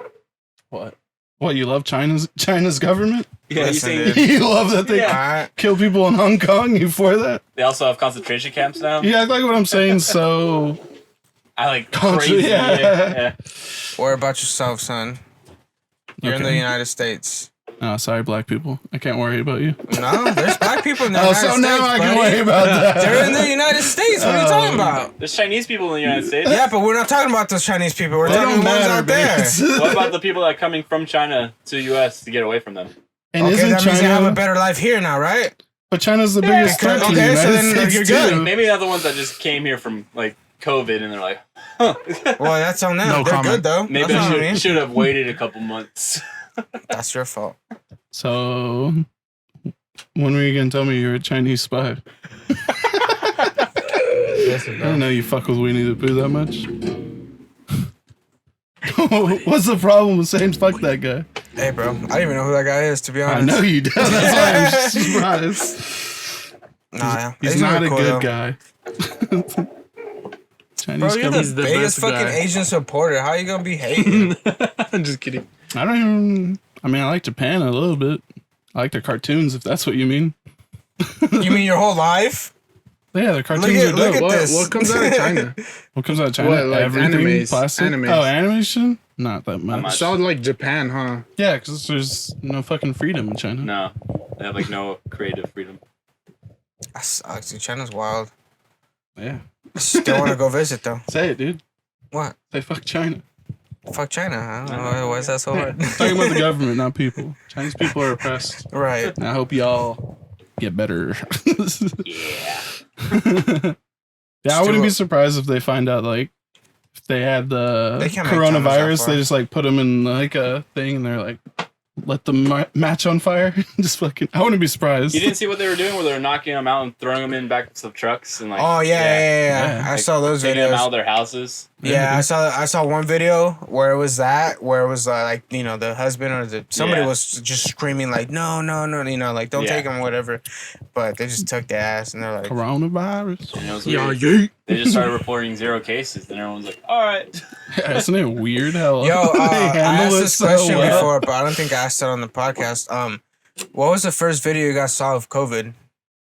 What? What, you love China's government? Yeah, you Listen, think dude. You love that they Yeah. Alright. kill people in Hong Kong? You for that? they also have concentration camps now? You act like what I'm saying so... I like Contra- crazy. yeah. Yeah. Worry about yourself, son. You're in the Okay. United States. Oh, sorry, black people. I can't worry about you. No, there's black people in the Oh, United so now States. I can buddy. worry about that. They're in the United States. What are you talking about? There's Chinese people in the United States. Yeah, but we're not talking about those Chinese people. We're They talking don't the ones matter, out there. babes. What about the people that are coming from China to the U.S. to get away from them? And Okay, isn't that means they have a China... better life here now, right? But China's the biggest because- threat to the okay, so United then States, you're good. too. Maybe they're the ones that just came here from like COVID and they're like, huh. Well, that's on them. No They're comment. good though. Maybe That's I what I mean. should have waited a couple months. That's your fault. So... When were you going to tell me you're a Chinese spy? I don't know you fuck with Winnie the Pooh that much. What's the problem with saying fuck that guy? Hey, bro. I don't even know who that guy is, to be I honest. know you do. That's why I'm surprised. Nah, yeah. He's not really a cool, good though. guy. Chinese Bro, you're government. the the biggest best fucking guy. Asian supporter. How you gonna be hating? I'm just kidding. I don't even. I mean, I like Japan a little bit. I like their cartoons, if that's what you mean. You mean your whole life? Yeah, the cartoons are look dope. at this. What comes out of China? What comes out of China? What, like Everything animes? plastic. Animes. Oh, animation? Not that much. much. So like Japan, huh? Yeah, because there's no fucking freedom in China. No, they have like no creative freedom. That sucks, dude. China's wild. Yeah. I still want to go visit though. Say it, dude. What? Say fuck China. Fuck China. I don't know. Why is that so hard? Talking about the government, not people. Chinese people are oppressed. Right. And I hope y'all get better. Yeah. Yeah, I wouldn't be surprised if they find out like if they had the They can't make cameras that coronavirus, far. they just like put them in like a thing and they're like let the match on fire. Just fucking. I wouldn't be surprised. You didn't see what they were doing, where they were knocking them out and throwing them in back of trucks and like. Oh yeah. Yeah. I saw those taking them out videos. of their houses. Yeah, I saw one video where it was like, you know, the husband or somebody Yeah. was just screaming like no, you know, like don't Yeah. take him, whatever. But they just took their ass and they're like, Coronavirus. And it was Yeah, weird. yeah. They just started reporting 0 cases, and everyone's like, "All right." Yeah, isn't it weird how yo, they I handle asked it this so question well? before, but I don't think I asked it on the podcast. What was the first video you guys saw of COVID?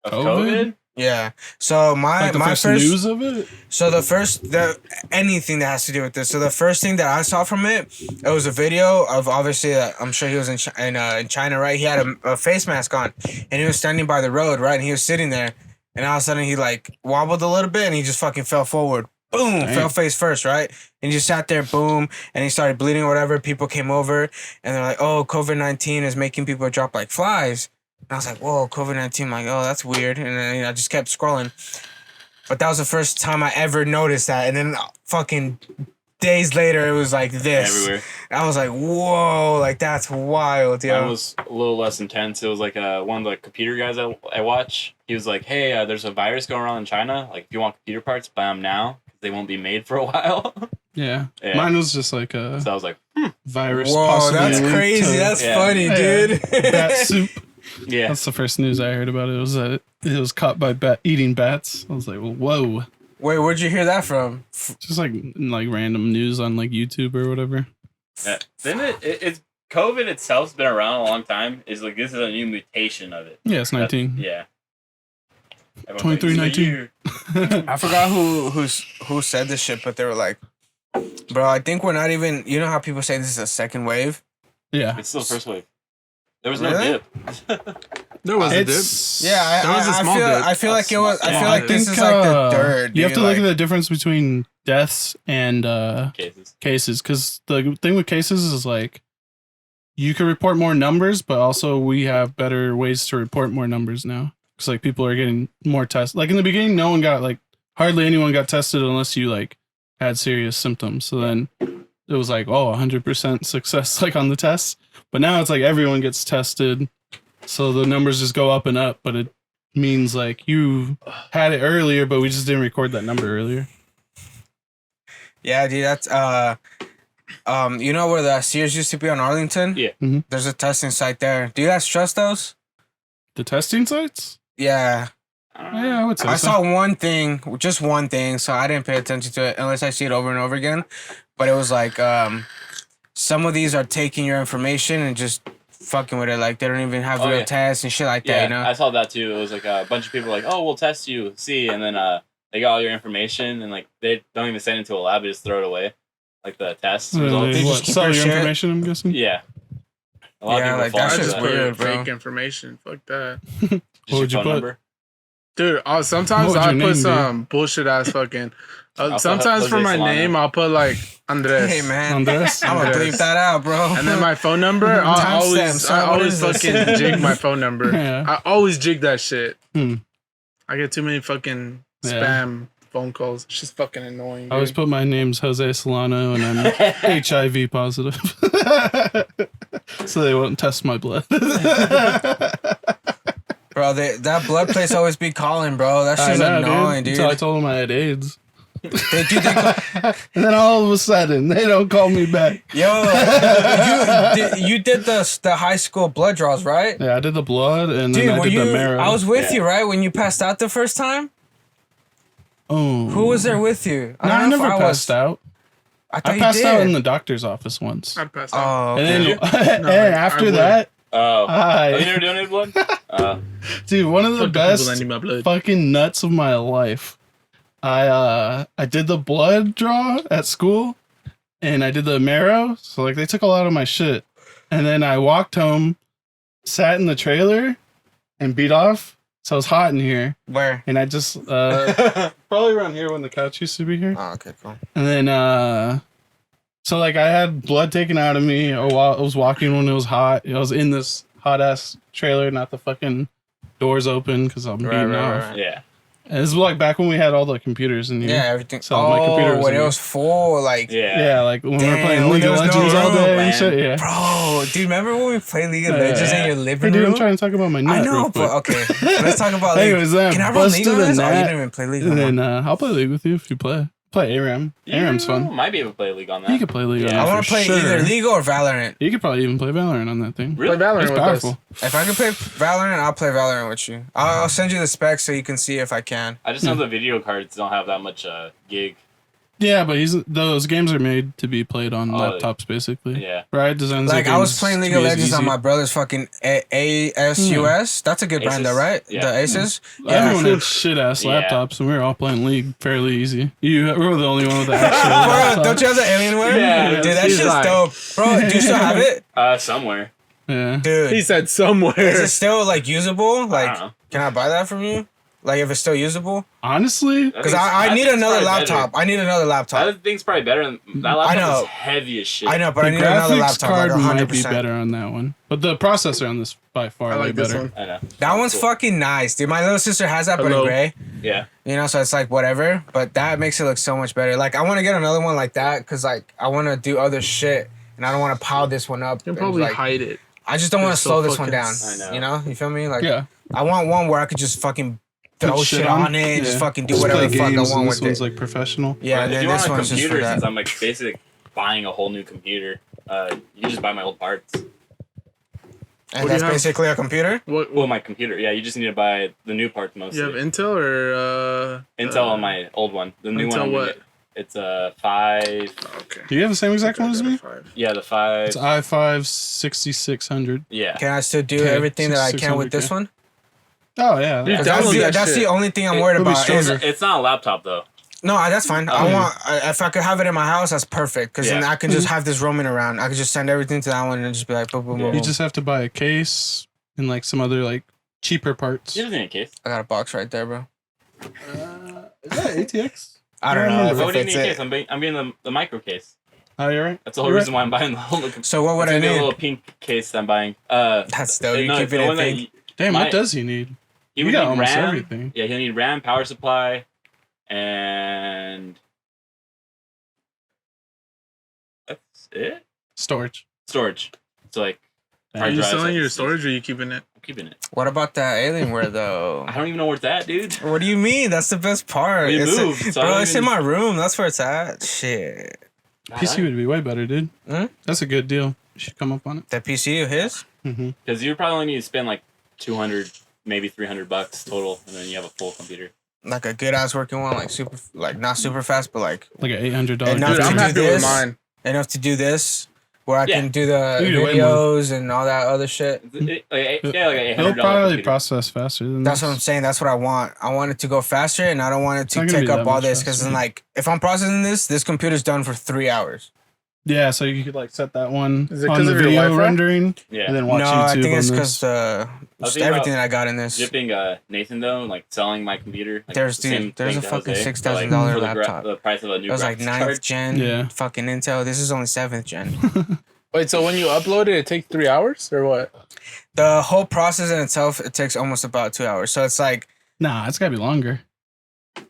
Of COVID? COVID? Yeah. So Like the my first news of it? So anything that has to do with this. So the first thing that I saw from it was a video of obviously I'm sure he was in China, right? He had a face mask on, and he was standing by the road, right? And he was sitting there, and all of a sudden he like wobbled a little bit, and he just fucking fell forward. Boom, Dang. fell face first, right? And he just sat there, boom, and he started bleeding or whatever. People came over, and they're like, "Oh, COVID-19 is making people drop like flies." And I was like, whoa, COVID-19. I'm like, oh, that's weird. And then I just kept scrolling. But that was the first time I ever noticed that. And then fucking days later, it was like this. Everywhere. I was like, whoa, like that's wild, Mine yo. was a little less intense. It was like one of the computer guys I watch. He was like, "Hey, there's a virus going around in China. Like, if you want computer parts, buy them now. They won't be made for a while." Yeah. Yeah. Mine was just like a So I was like, virus. Whoa, possibly that's linked crazy. to That's Yeah. funny, dude. bat soup. "Yeah." That's the first news I heard about it. Was that it was caught by eating bats. I was like, whoa. Wait, where'd you hear that from? Just like random news on like YouTube or whatever. Yeah. Then it's COVID itself's been around a long time. Is like this is a new mutation of it. Yeah, it's 19. Yeah. Everyone's 23-19. I forgot who said this shit, but they were like, bro, I think we're not even, you know how people say this is a second wave? Yeah. It's still first wave. There was no Really? dip. There was a dip. It's Yeah, There was a small dip. I feel like it was. I feel Yeah, like this is like the third. You have dude, to look at like- the difference between deaths and Cases. cases, because the thing with cases is like you can report more numbers, but also we have better ways to report more numbers now. Because like people are getting more tests. Like in the beginning, no one got hardly anyone got tested unless you like had serious symptoms. So then it was like 100% success like on the tests. But now it's like everyone gets tested, so the numbers just go up and up. But it means like you had it earlier, but we just didn't record that number earlier. Yeah, dude, that's you know where the Sears used to be on Arlington? Yeah. Mhm. There's a testing site there. Do you guys trust those? The testing sites? Yeah. Yeah, I would say I so. saw one thing, just one thing, so I didn't pay attention to it unless I see it over and over again. But it was like some of these are taking your information and just fucking with it. Like they don't even have Oh, real yeah. tests and shit like that, Yeah, you know? I saw that too. It was like a bunch of people like, "Oh, we'll test you, see," and then they got all your information and like they don't even send it to a lab; they just throw it away, like the test results. They What, just keep sell your your shit? information, I'm guessing? Yeah, a lot Yeah, of like, people fall that I into shit's just that. put weird, bro. fake information. Fuck that. Just What your would you phone put? number. Dude, sometimes What would I your put name be? some bullshit ass fucking. Also, Sometimes for Jose my Solano. name, I'll put like Andres. Hey, man. Andres? I'm gonna bleep that out, bro. And then my phone number, I Timestamp, always, son, I what always is this? fucking jig my phone number. Yeah. I always jig that shit. Hmm. I get too many fucking Yeah. spam phone calls. It's just fucking annoying. I always dude. put my name's Jose Solano and I'm HIV positive. So they won't test my blood. Bro, that blood place always be calling, bro. That shit's annoying, dude. Until I told them I had AIDS. They do And then all of a sudden, they don't call me back. Yo, you did the high school blood draws, right? Yeah, I did the blood and Dude, then I were did you? the marrow. I was with Yeah. you, right, when you passed out the first time. Oh. Who was there with you? No, I don't know if never was. passed out. I thought I you passed did. out in the doctor's office once. I'd pass out. Oh, okay. And then, No, and I after would. that, Oh, Hi. you never donated blood? Dude, one of the Fuck the people that best need my blood. fucking nuts of my life. I did the blood draw at school, and I did the marrow. So like they took a lot of my shit, and then I walked home, sat in the trailer, and beat off. So it was hot in here, Where? and I just probably around here when the couch used to be here. Oh, okay, cool. And then so like I had blood taken out of me while I was walking when it was hot. I was in this hot ass trailer, not the fucking doors open because I'm beating off. Right. yeah. And this was like back when we had all the computers in here. Yeah, everything. So my computer was when in it here. was full, like, Yeah. Yeah, like when we were Damn, playing when League there of was no Legends all room, day man. and shit. Yeah. bro, dude, remember when we played League of Yeah. Legends in your Hey, living dude, room? I'm trying to talk about my nut. I know, real quick. but okay, let's talk about League. Anyways, then Can I I run League busted of the Legends? Oh, you net, didn't even play League. and no then more. I'll play League with you if you play. Play ARAM. ARAM's fun. You might be able to play League on that. You could play League on Yeah. that I want for to play sure. either League or Valorant. You could probably even play Valorant on that thing. Really? Play Valorant It's with powerful. us. If I can play Valorant, I'll play Valorant with you. I'll send you the specs so you can see if I can. I just know the video cards don't have that much gig. Yeah, but those games are made to be played on Oh, laptops, basically. Yeah. Right? Designs Like their I was games playing to League be of as Legends on easy. my brother's fucking ASUS. That's a good brand, though, Asus? right? Yeah. The Aces. Everyone Yeah. had shit ass Yeah. laptops, and we were all playing League fairly easy. You were the only one with the actual Bro, laptop. don't you have the Alienware? Yeah, dude, that he's shit's like- dope. Bro, do you still have it? Somewhere. Yeah. Dude, He said is somewhere. it still like usable? I Like, don't know. can I buy that from you? Like, if it's still usable? Honestly, Because I need another laptop. I need another laptop. That thing's probably better. That laptop know. is heavy as shit. I know, but the I need another graphics laptop. card Like might be 100%. better on that one, but the processor on this by far I way like this better. one. I know. That one's Cool. fucking nice, dude. My little sister has that, but in Hello. gray. Yeah. You know, so it's like whatever. But that makes it look so much better. Like, I want to get another one like that because, like, I want to do other shit and I don't want to pile this one up. You can and, probably like, hide it. I just don't want to It's so slow this one fucking- down. I know. You know, you feel me? Like, Yeah, I want one where I could just fucking throw Put shit on it and just Yeah. fucking do Just whatever play the fuck I games, and want this with one's it. like professional. Yeah, But and if then you want this a one's just for computer, since that. I'm like basically buying a whole new computer, you just buy my old parts. And What do that's you have? basically a computer. Well, my computer. Yeah, you just need to buy the new parts mostly. You have Intel or Intel on my old one. The new one. Intel I'm gonna what? get- It's a 5. Okay. Do you have the same exact one as me? Yeah, the 5. It's i5 6600. Yeah. Can I still do Okay, everything that I can with 600K. this one? Oh yeah, Dude, 'Cause download that that's the shit. only thing I'm worried It'll be about. Is, stronger. It's not a laptop though. no, that's fine. Oh, I yeah. want if I could have it in my house, that's perfect. Because then Yeah. I can just have this roaming around. I could just send everything to that one and just be like, boom, boom, boom. you boom. just have to buy a case and like some other like cheaper parts. You just need a case. I got a box right there, bro. Is that ATX? I don't Yeah, know I if Why it would you need fits a case? it. I'm being the micro case. Oh, you're right. That's the whole You're reason why I'm buying the whole. So what would It's I gonna be a need? little pink case I'm buying. That's dope. You no, keep the it in one that pink. Damn, My- what does he need? He You would got need almost RAM. everything. Yeah, he'll need RAM, power supply, and that's it. Storage. Storage. So like, Are hard Are you drives, selling your SSDs. storage or are you keeping it? I'm keeping it. What about that Alienware though? I don't even know where it's at, dude. What do you mean? That's the best part. We It's moved, so I bro, don't it's even- in my room. That's where it's at. Shit. PC would be way better, dude. Hmm? That's a good deal. You should come up on it. That PC of his? Mm-hmm. Because you probably only need to spend like 200, maybe $300 total, and then you have a full computer. Like a good ass working one, like super, like not super fast, but like Like an $800 And now Dude, to I'm do happy this- with mine. enough to do this, where I Yeah. can do the You can do way more. videos and all that other shit. Like an It'll $800 probably computer. process faster than That's this. what I'm saying. That's what I want. I want it to go faster, and I don't want it It's to not gonna take be up that all much this. Because faster. then, like, if I'm processing this computer's done for 3 hours. Yeah, so you could like set that one Is it on 'cause the of your video Wi-Fi? rendering Yeah. and then watch no, YouTube I think on it's this. because was just thinking everything about that I got in this. Zipping Nathan though, and like selling my computer. Like, There's the same dude, there's thing a to fucking Jose, $6,000 for the laptop. The price of a new It was like graphics 9th card. gen, Yeah. fucking Intel. This is only 7th gen. Wait, so when you upload it, it takes 3 hours or what? The whole process in itself, it takes almost about 2 hours. So it's like, Nah, it's gotta be longer.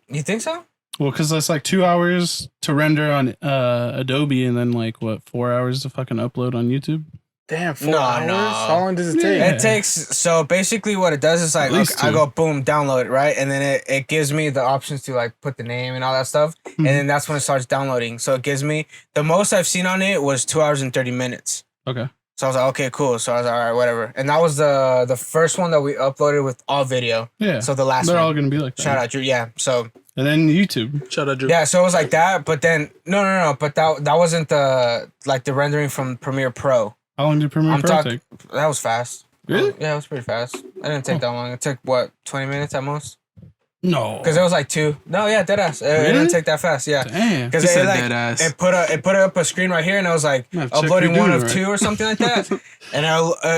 you think so? Well, because that's like 2 hours to render on Adobe and then like what 4 hours to fucking upload on YouTube. Damn, 4 No, hours? no. How long does it take? Yeah. It takes, so basically what it does is like, At least okay, I two. go boom, download it, right? And then it gives me the options to like put the name and all that stuff. Mhm. And then that's when it starts downloading. So it gives me, the most I've seen on it was 2 hours and 30 minutes. Okay. So I was like, okay, cool. So I was like, all right, whatever. And that was the first one that we uploaded with all video. Yeah. So the last They're all one. gonna be like that. Shout out, Drew. Yeah. So And then YouTube. Shout out, Drew. yeah, so it was like that. But then no. But that wasn't the like the rendering from Premiere Pro. How long did Premiere I'm Pro talking. take? That was fast. Really? Yeah, it was pretty fast. I didn't take that long. It took what 20 minutes at most. No. Because it was like 2. No, yeah, deadass. It Really? didn't take that fast. Yeah. Damn. Because He it said like dead ass. it put up a screen right here, and I was like I'm gonna have to check uploading you're one doing of it 2 or something like that. And I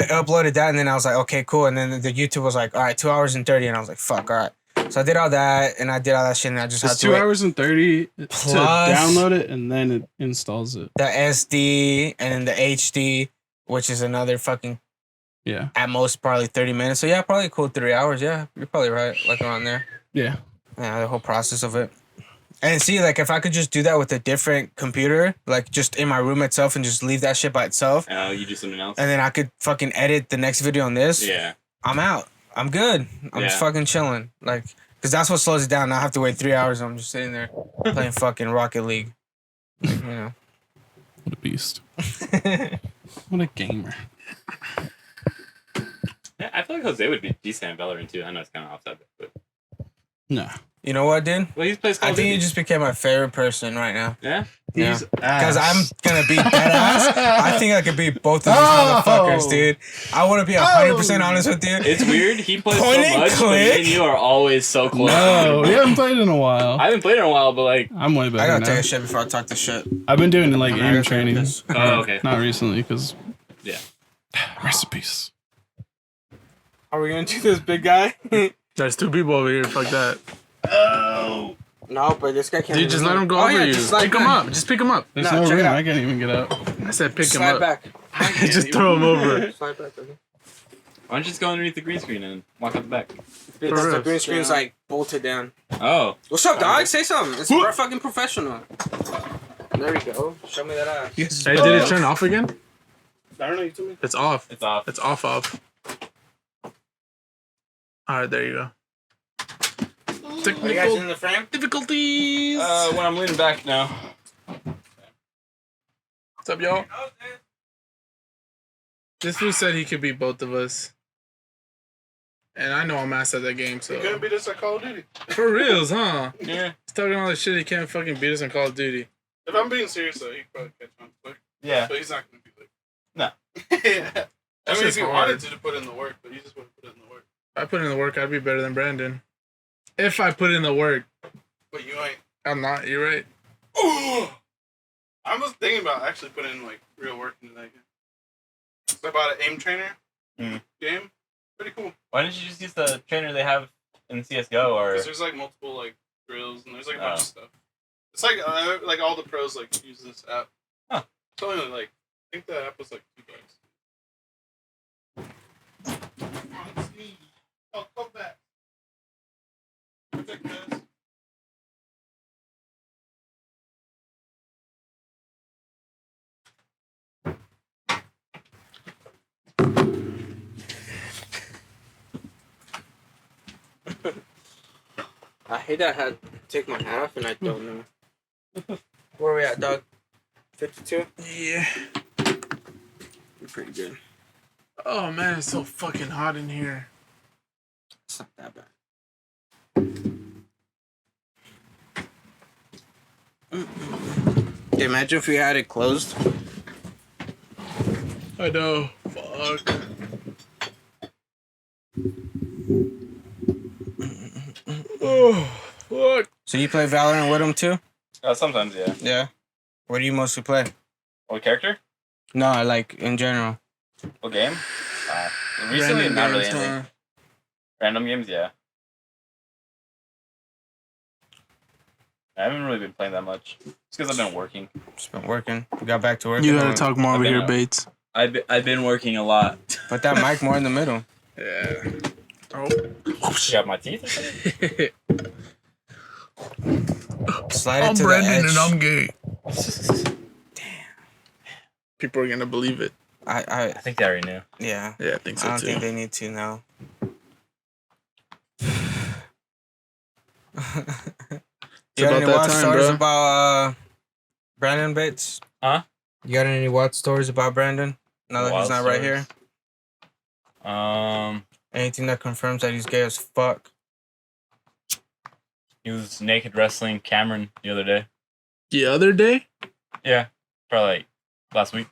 uploaded that, and then I was like, okay, cool. And then the YouTube was like, all right, 2 hours and 30, and I was like, fuck, all right. So I did all that, and I did all that shit, and I just had It's to 2 wait. hours and 30 to Plus- download it, and then it installs it. The SD and then the HD, which is another fucking Yeah. at most probably 30 minutes. So yeah, probably a cool 3 hours. Yeah, you're probably right, like around there. Yeah. Yeah, the whole process of it. And see, like, if I could just do that with a different computer, like, just in my room itself and just leave that shit by itself, You do something else. and then I could fucking edit the next video on this, Yeah. I'm out. I'm good. I'm just Yeah. fucking chilling. Like, because that's what slows it down. I have to wait 3 hours and I'm just sitting there playing fucking Rocket League. Like, you know. What a beast. What a gamer. Yeah, I feel like Jose would be decent at Valorant too. I know it's kind of off topic, but No. You know what, dude? well, he plays Call I of think Duty. you just became my favorite person right now. Yeah. Yeah. He's Because I'm ass. gonna beat that ass. I think I could beat both of these Oh. motherfuckers, dude. I want to be 100% honest with you. It's weird. He plays Point so and much, but me click. and you are always so close. No, we haven't played in a while. I haven't played in a while, but like, I'm way I better gotta now. take a shit before I talk this shit. I've been doing like I aim gotta training. take this. oh, okay. Not recently, because Yeah. recipes. Are we gonna do this, big guy? There's 2 people over here. Fuck that. Oh. No, but this guy can't. Dude, even just let move. him go Oh, over yeah, you. just slide Pick him back. up. Just pick him up. There's No, no check it room. out. I can't even get out. I said pick him Slide up. back. Just throw him over. Slide back, okay. Why don't you just go underneath the green screen and walk out the back? Because the real. green screen's like bolted down. Oh. What's up, dog? Say something. It's we're fucking professional. There we go. Show me that ass. Hey, did it turn off again? I don't know. You told me. It's off. It's off. It's off. Alright, there you go. Are you guys Technical in the frame? difficulties. When I'm leaning back now. What's up, y'all? This fool said he could beat both of us. And I know I'm ass at that game, so. beat us at Call of Duty. For reals, huh? Yeah. He's talking all this shit, he can't fucking beat us in Call of Duty. If I'm being serious, though, he could probably catch on quick. Yeah. But he's not going to be like. No. Yeah. I That's mean, just if he hard. wanted to put in the work, but he just wouldn't put in the work. If I put in the work, I'd be better than Brandon. If I put in the work. But you ain't. I'm not, you're right. I was thinking about actually putting in like real work into that game. So I bought an aim trainer game. Pretty cool. Why didn't you just use the trainer they have in CS:GO or? Because there's like multiple like drills and there's like a bunch Oh. of stuff. It's like all the pros like use this app. Huh. It's only like I think the app was like $2. Oh, come back. Check this. I hate that I had to take my hat off and I don't know. Where are we at, dog? 52? Yeah. You're pretty good. Oh man, it's so fucking hot in here. It's not that bad. Okay, imagine if we had it closed. I know. Fuck. Oh, fuck. So you play Valorant with him too? Sometimes, yeah. Yeah. What do you mostly play? What character? No, like in general. What game? Recently, Random not really games, anything. huh? Random games, yeah. I haven't really been playing that much. It's because I've been working. Just been working. Got back to work. You gotta talk more over I've been here, out. Bates. I've been working a lot. Put that mic more in the middle. Yeah. Oh. You got my teeth or something? Slide it to the edge. gay. Damn. People are gonna believe it. I think they already knew. Yeah. Yeah, I think I so don't too. think they need to know. You got about any that watch time, stories bro. about Brandon Bates? Huh? You got any watch stories about Brandon? Now that he's Wild not right here. stories? Anything that confirms that he's gay as fuck. He was naked wrestling Cameron the other day. The other day? Yeah, probably like last week.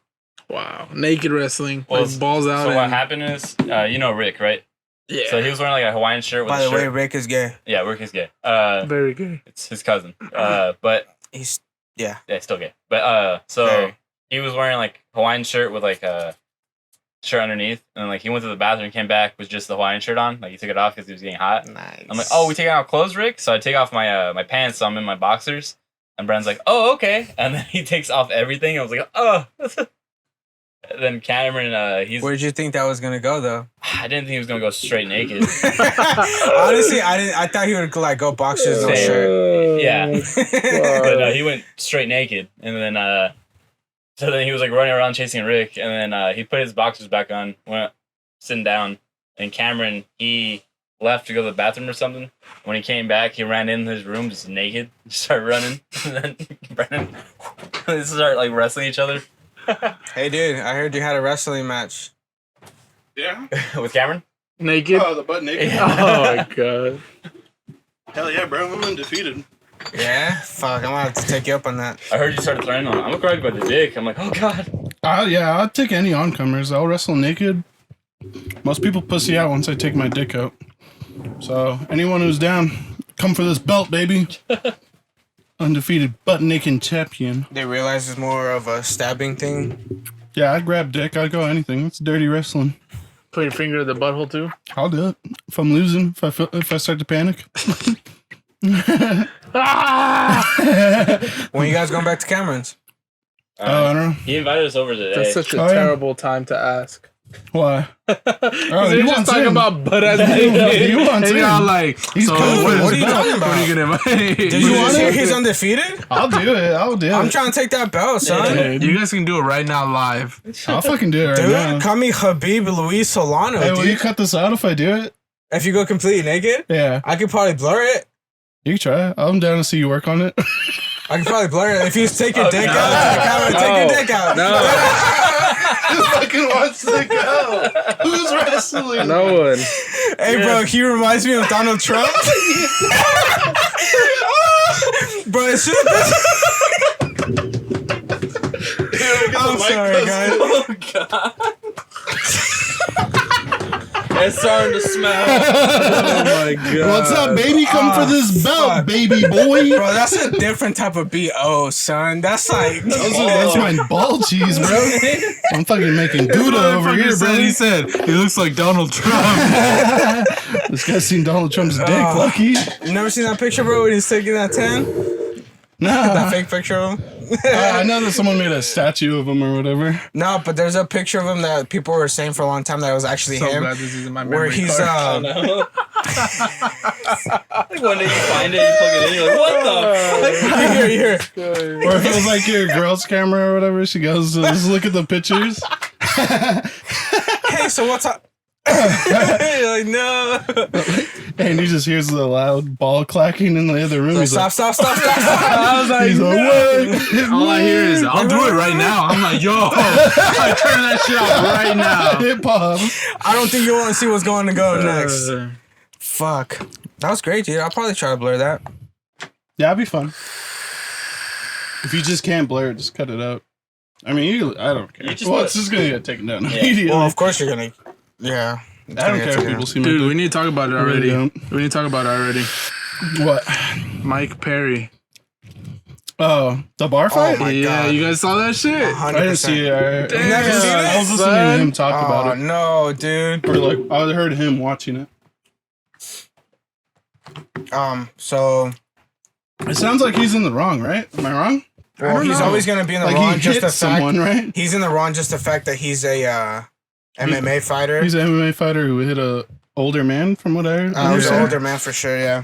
Wow. Naked wrestling. Well, Like balls out. So what and- happened is, you know Rick, right? Yeah. So he was wearing like a Hawaiian shirt with By a the way, shirt. Rick is gay. Yeah, Rick is gay. Very good. It's his cousin. But He's yeah, still gay. But so Very. he was wearing like Hawaiian shirt with like a shirt underneath, and like he went to the bathroom, came back with just the Hawaiian shirt on. Like he took it off because he was getting hot. nice. I'm like, oh, we taking off clothes, Rick? So I take off my my pants, so I'm in my boxers. And Brandon's like, oh, okay. And then he takes off everything. I was like, oh. And then Cameron, he's. Where'd you think that was gonna go though? I didn't think he was gonna go straight naked. Honestly, I didn't. I thought he would like go boxers, no Same. shirt. Yeah. Fuck. But he went straight naked, and then so then he was like running around chasing Rick, and then he put his boxers back on, went sitting down, and Cameron he left to go to the bathroom or something. When he came back, he ran in his room just naked, just started running, and then Brandon they started like wrestling each other Hey, dude, I heard you had a wrestling match. Yeah. with Cameron. Naked. Oh, the butt naked. Yeah. Oh my god. Hell yeah, bro. I'm undefeated. Yeah, fuck, I'm gonna have to take you up on that. I heard you started throwing on. I'm gonna grab you by the dick. I'm like, oh god. Yeah, I'll take any oncomers. I'll wrestle naked. Most people pussy out once I take my dick out. So anyone who's down, come for this belt, baby. Undefeated butt naked champion. They realize it's more of a stabbing thing. Yeah, I'd grab dick. I'd go anything. It's dirty wrestling. Put your finger in the butthole too. I'll do it. If I'm losing, if I start to panic. When you guys going back to Cameron's? Oh, I don't know. He invited us over today. That's such a Oh, yeah. terrible time to ask. Why? Oh, They're he just wants talking in. about butt ass He naked. wants And in. y'all like, He's so cool. What are you What talking about? What are you gonna invite? Did you you want just hear it? he's undefeated? I'll do it. I'll do it. I'm trying to take that belt, son. Dude, You guys can do it right now live. I'll fucking do it right Dude, now. call me Habib Luis Solano, Hey, will dude. you cut this out if I do it? If you go completely naked, Yeah, I could probably blur it. you can try. I'm down to see you work on it. I could probably blur it. If you take your dick no. out, take your dick out. Who fucking wants to go? Who's wrestling? No one. Hey, bro, he reminds me of Donald Trump. Bro, as soon as I'm sorry, guys. Oh god. It's starting to smell. Oh my god. What's up, baby? Come for this belt, fuck. baby boy. Bro, that's a different type of BO, son. That's like, That's my ball cheese, bro. I'm fucking making Gouda over here, bro. He said he looks like Donald Trump. This guy's seen Donald Trump's dick, Oh. lucky. you never seen that picture, bro, when he's taking that tan? That Nah. fake picture of him? I know that someone made a statue of him or whatever. No, but there's a picture of him that people were saying for a long time that it was actually So him. glad this is in my Where memory he's, card. Like one day you find it, you plug it in, you're like, what the fuck? you hear. Or if it was like your girl's camera or whatever, she goes to just look at the pictures. Hey, so what's up? You're like, no. And he just hears the loud ball clacking in the other room. Like, He's like, stop. I was like, he's like, no. All I hear is, I'll do it right now. I'm like, yo, I turn that shit off right now. hip hop. I don't think you want to see what's going to go next. Uh, Fuck. That was great, dude. I'll probably try to blur that. Yeah, it'd be fun. If you just can't blur it, just cut it out. I mean, I don't care. You just Well, put- it's just gonna get taken down Yeah. immediately. Well, of course you're going to. Yeah. I don't care if people see my Dude, we dick. need to talk about it I really already. don't. We need to talk about it already. What? Mike Perry. Oh, the bar fight? my Yeah, God. you guys saw that shit? 100%. I didn't see it. You never seen it? I was listening to him talk about it. No, dude. Or like, I heard him watching it. So, It sounds like he's in the wrong, right? Am I wrong? well, don't he's know. always going to be in the Like wrong he just hit the someone, fact. right? He's in the wrong just the fact that he's a MMA fighter. He's an MMA fighter who hit a older man, from what I He's an understand. older man for sure, yeah.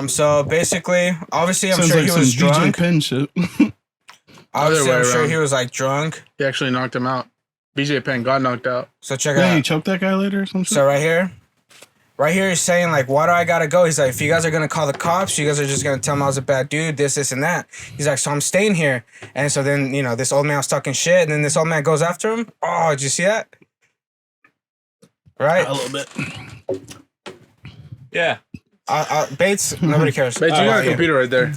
So basically, obviously, I'm Sounds sure like he some was DJ drunk. Penn shit. Obviously, way I'm sure around. he was like drunk. He actually knocked him out. BJ Penn got knocked out. So check it Yeah, he out. choked that guy later or some shit. So right here, he's saying like, why do I gotta go? He's like, if you guys are gonna call the cops, you guys are just gonna tell him I was a bad dude, this, and that. He's like, so I'm staying here. And so then, you know, this old man was talking shit, and then this old man goes after him. Oh, did you see that? Right? A little bit. Yeah. Bates, nobody cares. But you got a yeah. computer right there.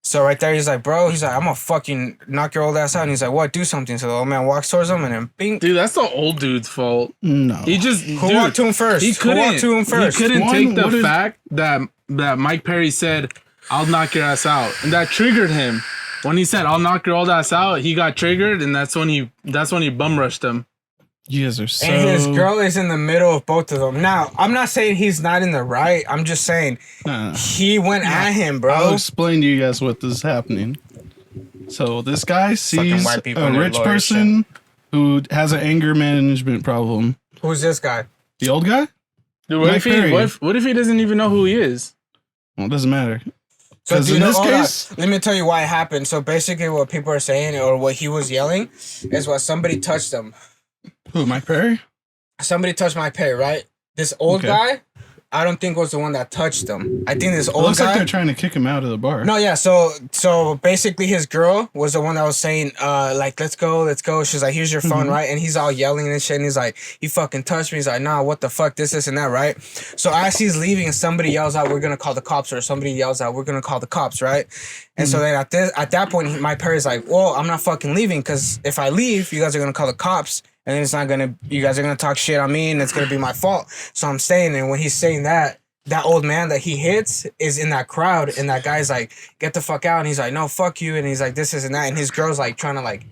So right there, he's like, bro, he's like, I'm gonna fucking knock your old ass out. And he's like, what? Do something. So the old man walks towards him and then bing. Dude, that's the old dude's fault. No. He just Who walked to him first? He Who couldn't. walked to him first? He couldn't One, take the what is- fact that Mike Perry said, "I'll knock your ass out," and that triggered him. When he said, "I'll knock your old ass out," he got triggered, and that's when he bum rushed him. You guys are so. And his girl is in the middle of both of them. Now, I'm not saying he's not in the right. I'm just saying Nah. he went at him, I'll bro. explain to you guys what is happening. So this guy sees white people a and their rich lawyer person who has an anger management problem. Who's this guy? The old guy? Dude, what Mike if Perry. what if he doesn't even know who he is? Well, it doesn't matter. So 'Cause do you in know, this hold on. case- Let me tell you why it happened. So basically what people are saying or what he was yelling is what somebody touched him. Who, Mike Perry? Somebody touched my pay, right? This old Okay. guy, I don't think was the one that touched him. I think this It old looks like guy. they're trying to kick him out of the bar. No, yeah. So basically, his girl was the one that was saying, like, let's go. She's like, here's your phone, right? And he's all yelling and shit. And he's like, he fucking touched me. He's like, nah, what the fuck, this, and that, right? So as he's leaving, somebody yells out, we're gonna call the cops, or somebody yells out, we're gonna call the cops, right? And so then at that point, my parents like, well, I'm not fucking leaving because if I leave, you guys are gonna call the cops. And then it's not gonna, you guys are gonna talk shit on me and it's gonna be my fault. So I'm staying. And when he's saying that old man that he hits is in that crowd. And that guy's like, get the fuck out. And he's like, no, fuck you. And he's like, this and that. And his girl's like trying to like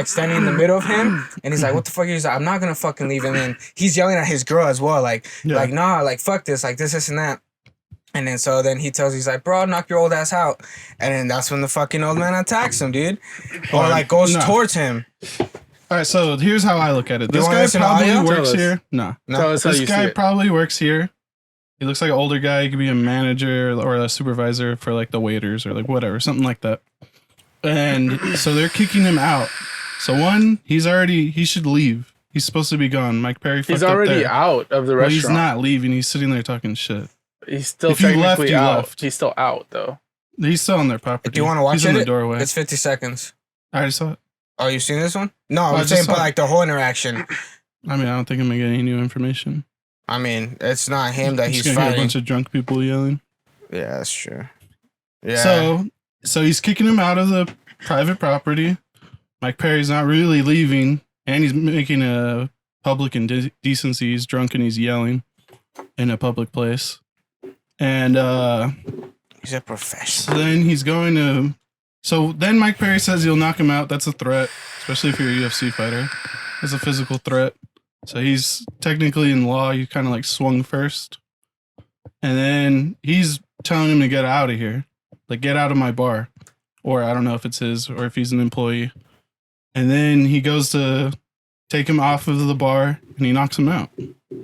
standing in the middle of him. And he's like, what the fuck? He's like, I'm not gonna fucking leave. And then he's yelling at his girl as well. Like, Yeah. like, nah, like, fuck this, like this and that. And then so then he tells, he's like, bro, knock your old ass out. And then that's when the fucking old man attacks him, dude. Or like goes No. towards him. All right, so here's how I look at it. This wanna guy listen to probably audio? works Tell us. here. No. No. Tell us how This you see guy it. probably works here. He looks like an older guy. He could be a manager or a supervisor for like the waiters or like whatever, something like that. And so they're kicking him out. So one, he should leave. He's supposed to be gone. Mike Perry fucked He's up already there. out of the Well, restaurant. he's not leaving. He's sitting there talking shit. He's still If you left, technically you out. left. He's still out though. He's still on their property. Do you want to watch He's in it? the doorway. It's 50 seconds. I already saw it. Oh, you seen this one? No, I I'm just saying, saw but it. like the whole interaction. I mean, I don't think I'm gonna get any new information. I mean, it's not him that Just he's gonna hear a fighting. bunch of drunk people yelling. Yeah, that's true. Yeah. So he's kicking him out of the private property. Mike Perry's not really leaving, and he's making a public indecency. He's drunk and he's yelling in a public place. And he's a professional. so then he's going to. So then Mike Perry says he'll knock him out. That's a threat, especially if you're a UFC fighter. It's a physical threat. So he's technically in law. You kind of like swung first, and then he's telling him to get out of here, like get out of my bar, or I don't know if it's his or if he's an employee. And then he goes to take him off of the bar, and he knocks him out.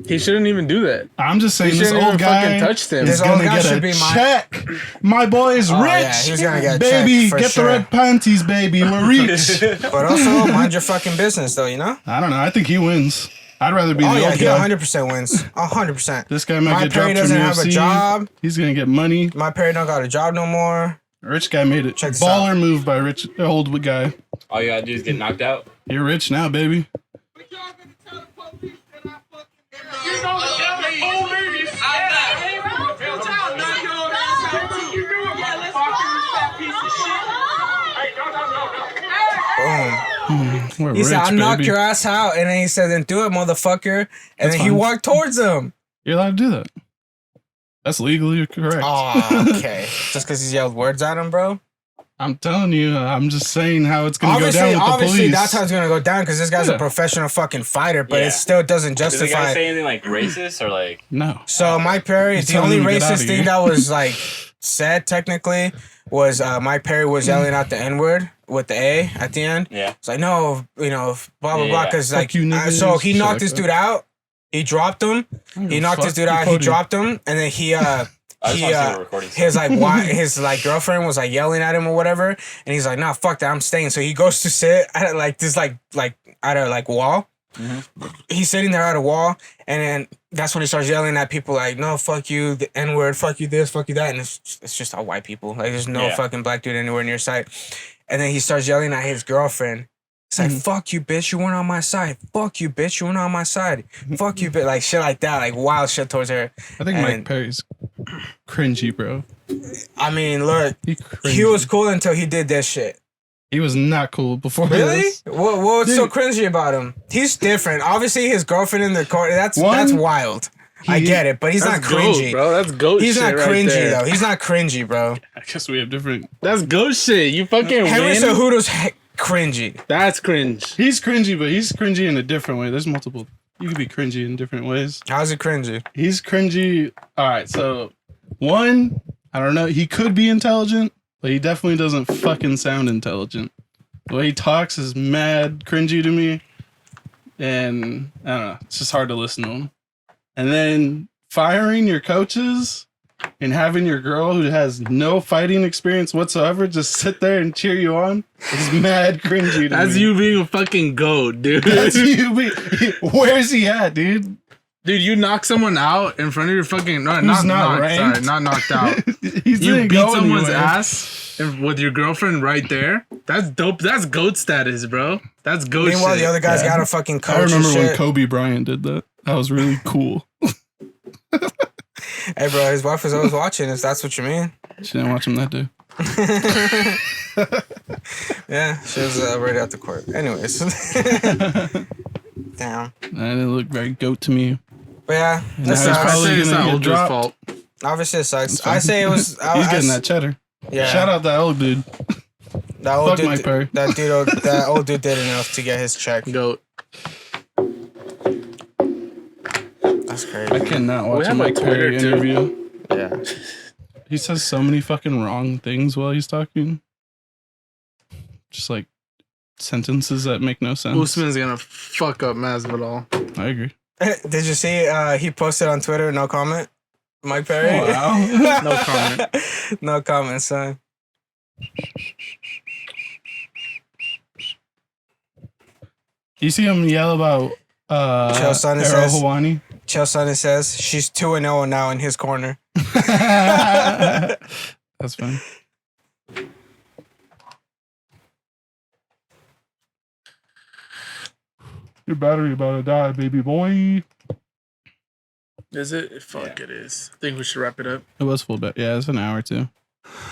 He shouldn't even do that. I'm just He saying this shouldn't old even guy fucking touched him. is This old gonna guy get should a be my- check. My boy is Oh, rich. yeah, he's gonna get a baby, check for get sure. the red panties, baby. We're rich. But also, mind your fucking business, though, you know? I don't know. I think he wins. I'd rather be Oh, the yeah, old he guy. 100% wins. 100%. This guy might My get Perry dropped from doesn't have a UFC. job. He's gonna get money. My Perry don't got a job no more. Rich guy made it. Check this Baller move by rich old guy. All you gotta do is get knocked out. You're rich now, baby. Boom. We're He rich, said, I'll knock baby. your ass out. And then he said, then do it, motherfucker. And That's then he fine. walked towards him. You're allowed to do that. That's legally correct. Oh, okay. Just because he yelled words at him, bro? I'm telling you, I'm just saying how it's gonna go down with the Obviously, police. that's how it's going to go down because this guy's a Yeah. professional fucking fighter, but Yeah. it still doesn't Did the guy justify. say anything like racist or like? No. So Mike Perry, He's the telling only him to get outta racist thing here. that was like said technically was Mike Perry was yelling out the N word with the A at the end. Yeah. It's like no, you know, blah blah Yeah, blah. yeah. Because Fuck like, you, niggas, so he shit knocked like this that. dude out. He dropped him. He knocked this dude out. He dropped him, and then he I just he want to see the recording. his like his like girlfriend was like yelling at him or whatever, and he's like, nah, fuck that, I'm staying. So he goes to sit at like this like at a like wall. He's sitting there at a wall, and then that's when he starts yelling at people like, no, fuck you, the N word, fuck you this, fuck you that, and it's just all white people. Like there's no Yeah. fucking black dude anywhere near sight. And then he starts yelling at his girlfriend. It's like, fuck you, bitch, you weren't on my side. Fuck you, bitch, you weren't on my side. Fuck you, bitch. Like, shit like that. Like, wild shit towards her. I think And- Mike Perry's cringy, bro. I mean, look, He he was cool until he did this shit. He was not cool before Really? this. What's so Dude. cringy about him? He's different. Obviously, his girlfriend in the court, that's One, wild. I get it, but he's not That's goat, cringy. bro. That's goat He's shit not right cringy, there. though. He's not cringy, bro. I guess we have different. That's goat shit. You fucking Henry win. Cejudo's cringy. That's cringe. He's cringy, but he's cringy in a different way. There's multiple. You could be cringy in different ways. How's it cringy? He's cringy. All right, so one, I don't know. He could be intelligent, but he definitely doesn't fucking sound intelligent. The way he talks is mad cringy to me, and I don't know. It's just hard to listen to him. And then firing your coaches and having your girl who has no fighting experience whatsoever just sit there and cheer you on is mad cringy to That's me. you being a fucking goat, dude. That's you. Where's he at, dude? Dude, you knock someone out in front of your fucking not Who's not knocked, ranked? sorry, not knocked out. He You didn't beat go someone's anywhere. ass with your girlfriend right there. That's dope. That's goat status, bro. That's goat Meanwhile, shit. the other guy's Yeah. got a fucking coach I remember and when shit. Kobe Bryant did that. That was really cool. Hey, bro, his wife was always watching, if that's what you mean. She didn't watch him that day. Yeah, she was right at the court. Anyways. Damn. That didn't look very goat to me. But yeah, And this now he's I sucks. probably say it's gonna not get old dude's dropped. fault. Obviously, it sucks. That's fine. I say it was. He's getting that cheddar. Yeah. Shout out that old dude. That old Fuck dude. Mike Perry. That old dude did enough to get his check. Goat. That's crazy. I cannot watch a have a Mike Perry Twitter, too. interview. Yeah. He says so many fucking wrong things while he's talking. Just like sentences that make no sense. Usman's gonna fuck up Masvidal. I agree. Did you see? He posted on Twitter. No comment. Mike Perry. Oh, wow. No comment. No comment, son. You see him yell about Chael Sonnen Ariel says- Helwani? Chael Sonnen says she's 2-0 now in his corner. That's fine. Your battery about to die, baby boy. Is it? Fuck, it is. I think we should wrap it up. It was full bet. Yeah, it's an hour too.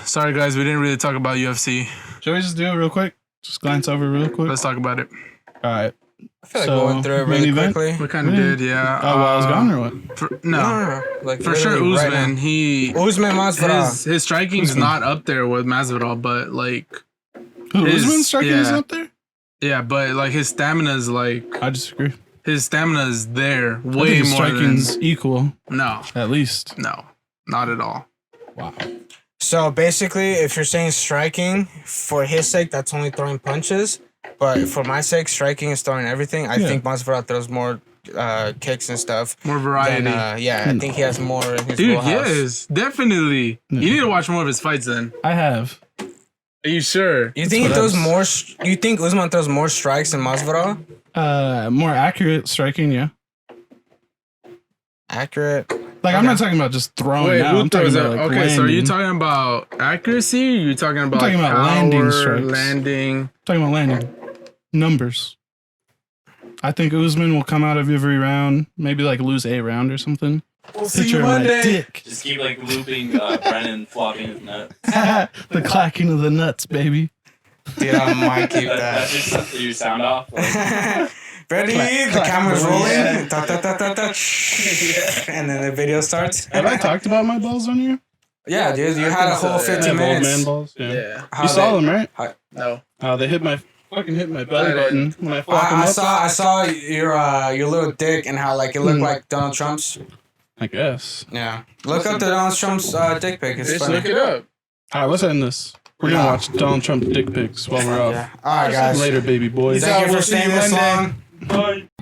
Sorry, guys, we didn't really talk about UFC. Shall we just do it real quick? Just glance over real quick. Let's talk about it. All right. I feel like So, going through it main really event? quickly. We kind of did, yeah. Oh, while I was gone or what? No, Like for sure, literally right Usman. now. He Usman Masvidal. his striking's Usman. not up there with Masvidal, but like, Who, His- Usman's striking is yeah. up there? yeah, but like his stamina's like I disagree. his stamina's there I think way his more than striking's equal, no, at least. no, not at all. Wow. So basically, if you're saying striking, for his sake, that's only throwing punches. But for my sake, striking is throwing everything. I Yeah. think Masvidal throws more kicks and stuff. More variety. Than, yeah, I think he has more in his Dude, wheelhouse. yes, definitely. Yeah. You need to watch more of his fights then. I have. Are you sure? You think he what throws I'm- more? You think Usman throws more strikes than Masvidal? More accurate striking, yeah. Accurate. Like, I'm Okay. not talking about just throwing Wait, out. who I'm talking throws about, it? like, Okay, so are you landing. talking about accuracy? Or you talking about talking like about landing power, strikes. landing? Talking about landing. Numbers. I think Usman will come out of every round, maybe like lose a round or something. We'll Picture my dick. Just keep like looping Brennan flopping his nuts. The clacking of the nuts, baby. Dude, I might keep That's that. just your sound off. Like, Ready? Clack, The clack. camera's rolling. Yeah. Ta, ta, ta, ta, ta. And then the video starts. Have I talked about my balls on here? Yeah, dude, you had a whole 15 Yeah, old man minutes. balls. Yeah. Yeah. How You saw they- them, right? No. They hit my belly button when I flopped them I up. saw your little dick and how like it looked like Donald Trump's. I guess. Yeah, look up the Donald Trump's dick pic. It's Bitch, funny. look it up. All right, let's end this. We're gonna watch Donald Trump dick pics while we're out. Yeah. All right, guys. Later, baby boys. Thank you for We'll see staying you this Monday. long. Bye.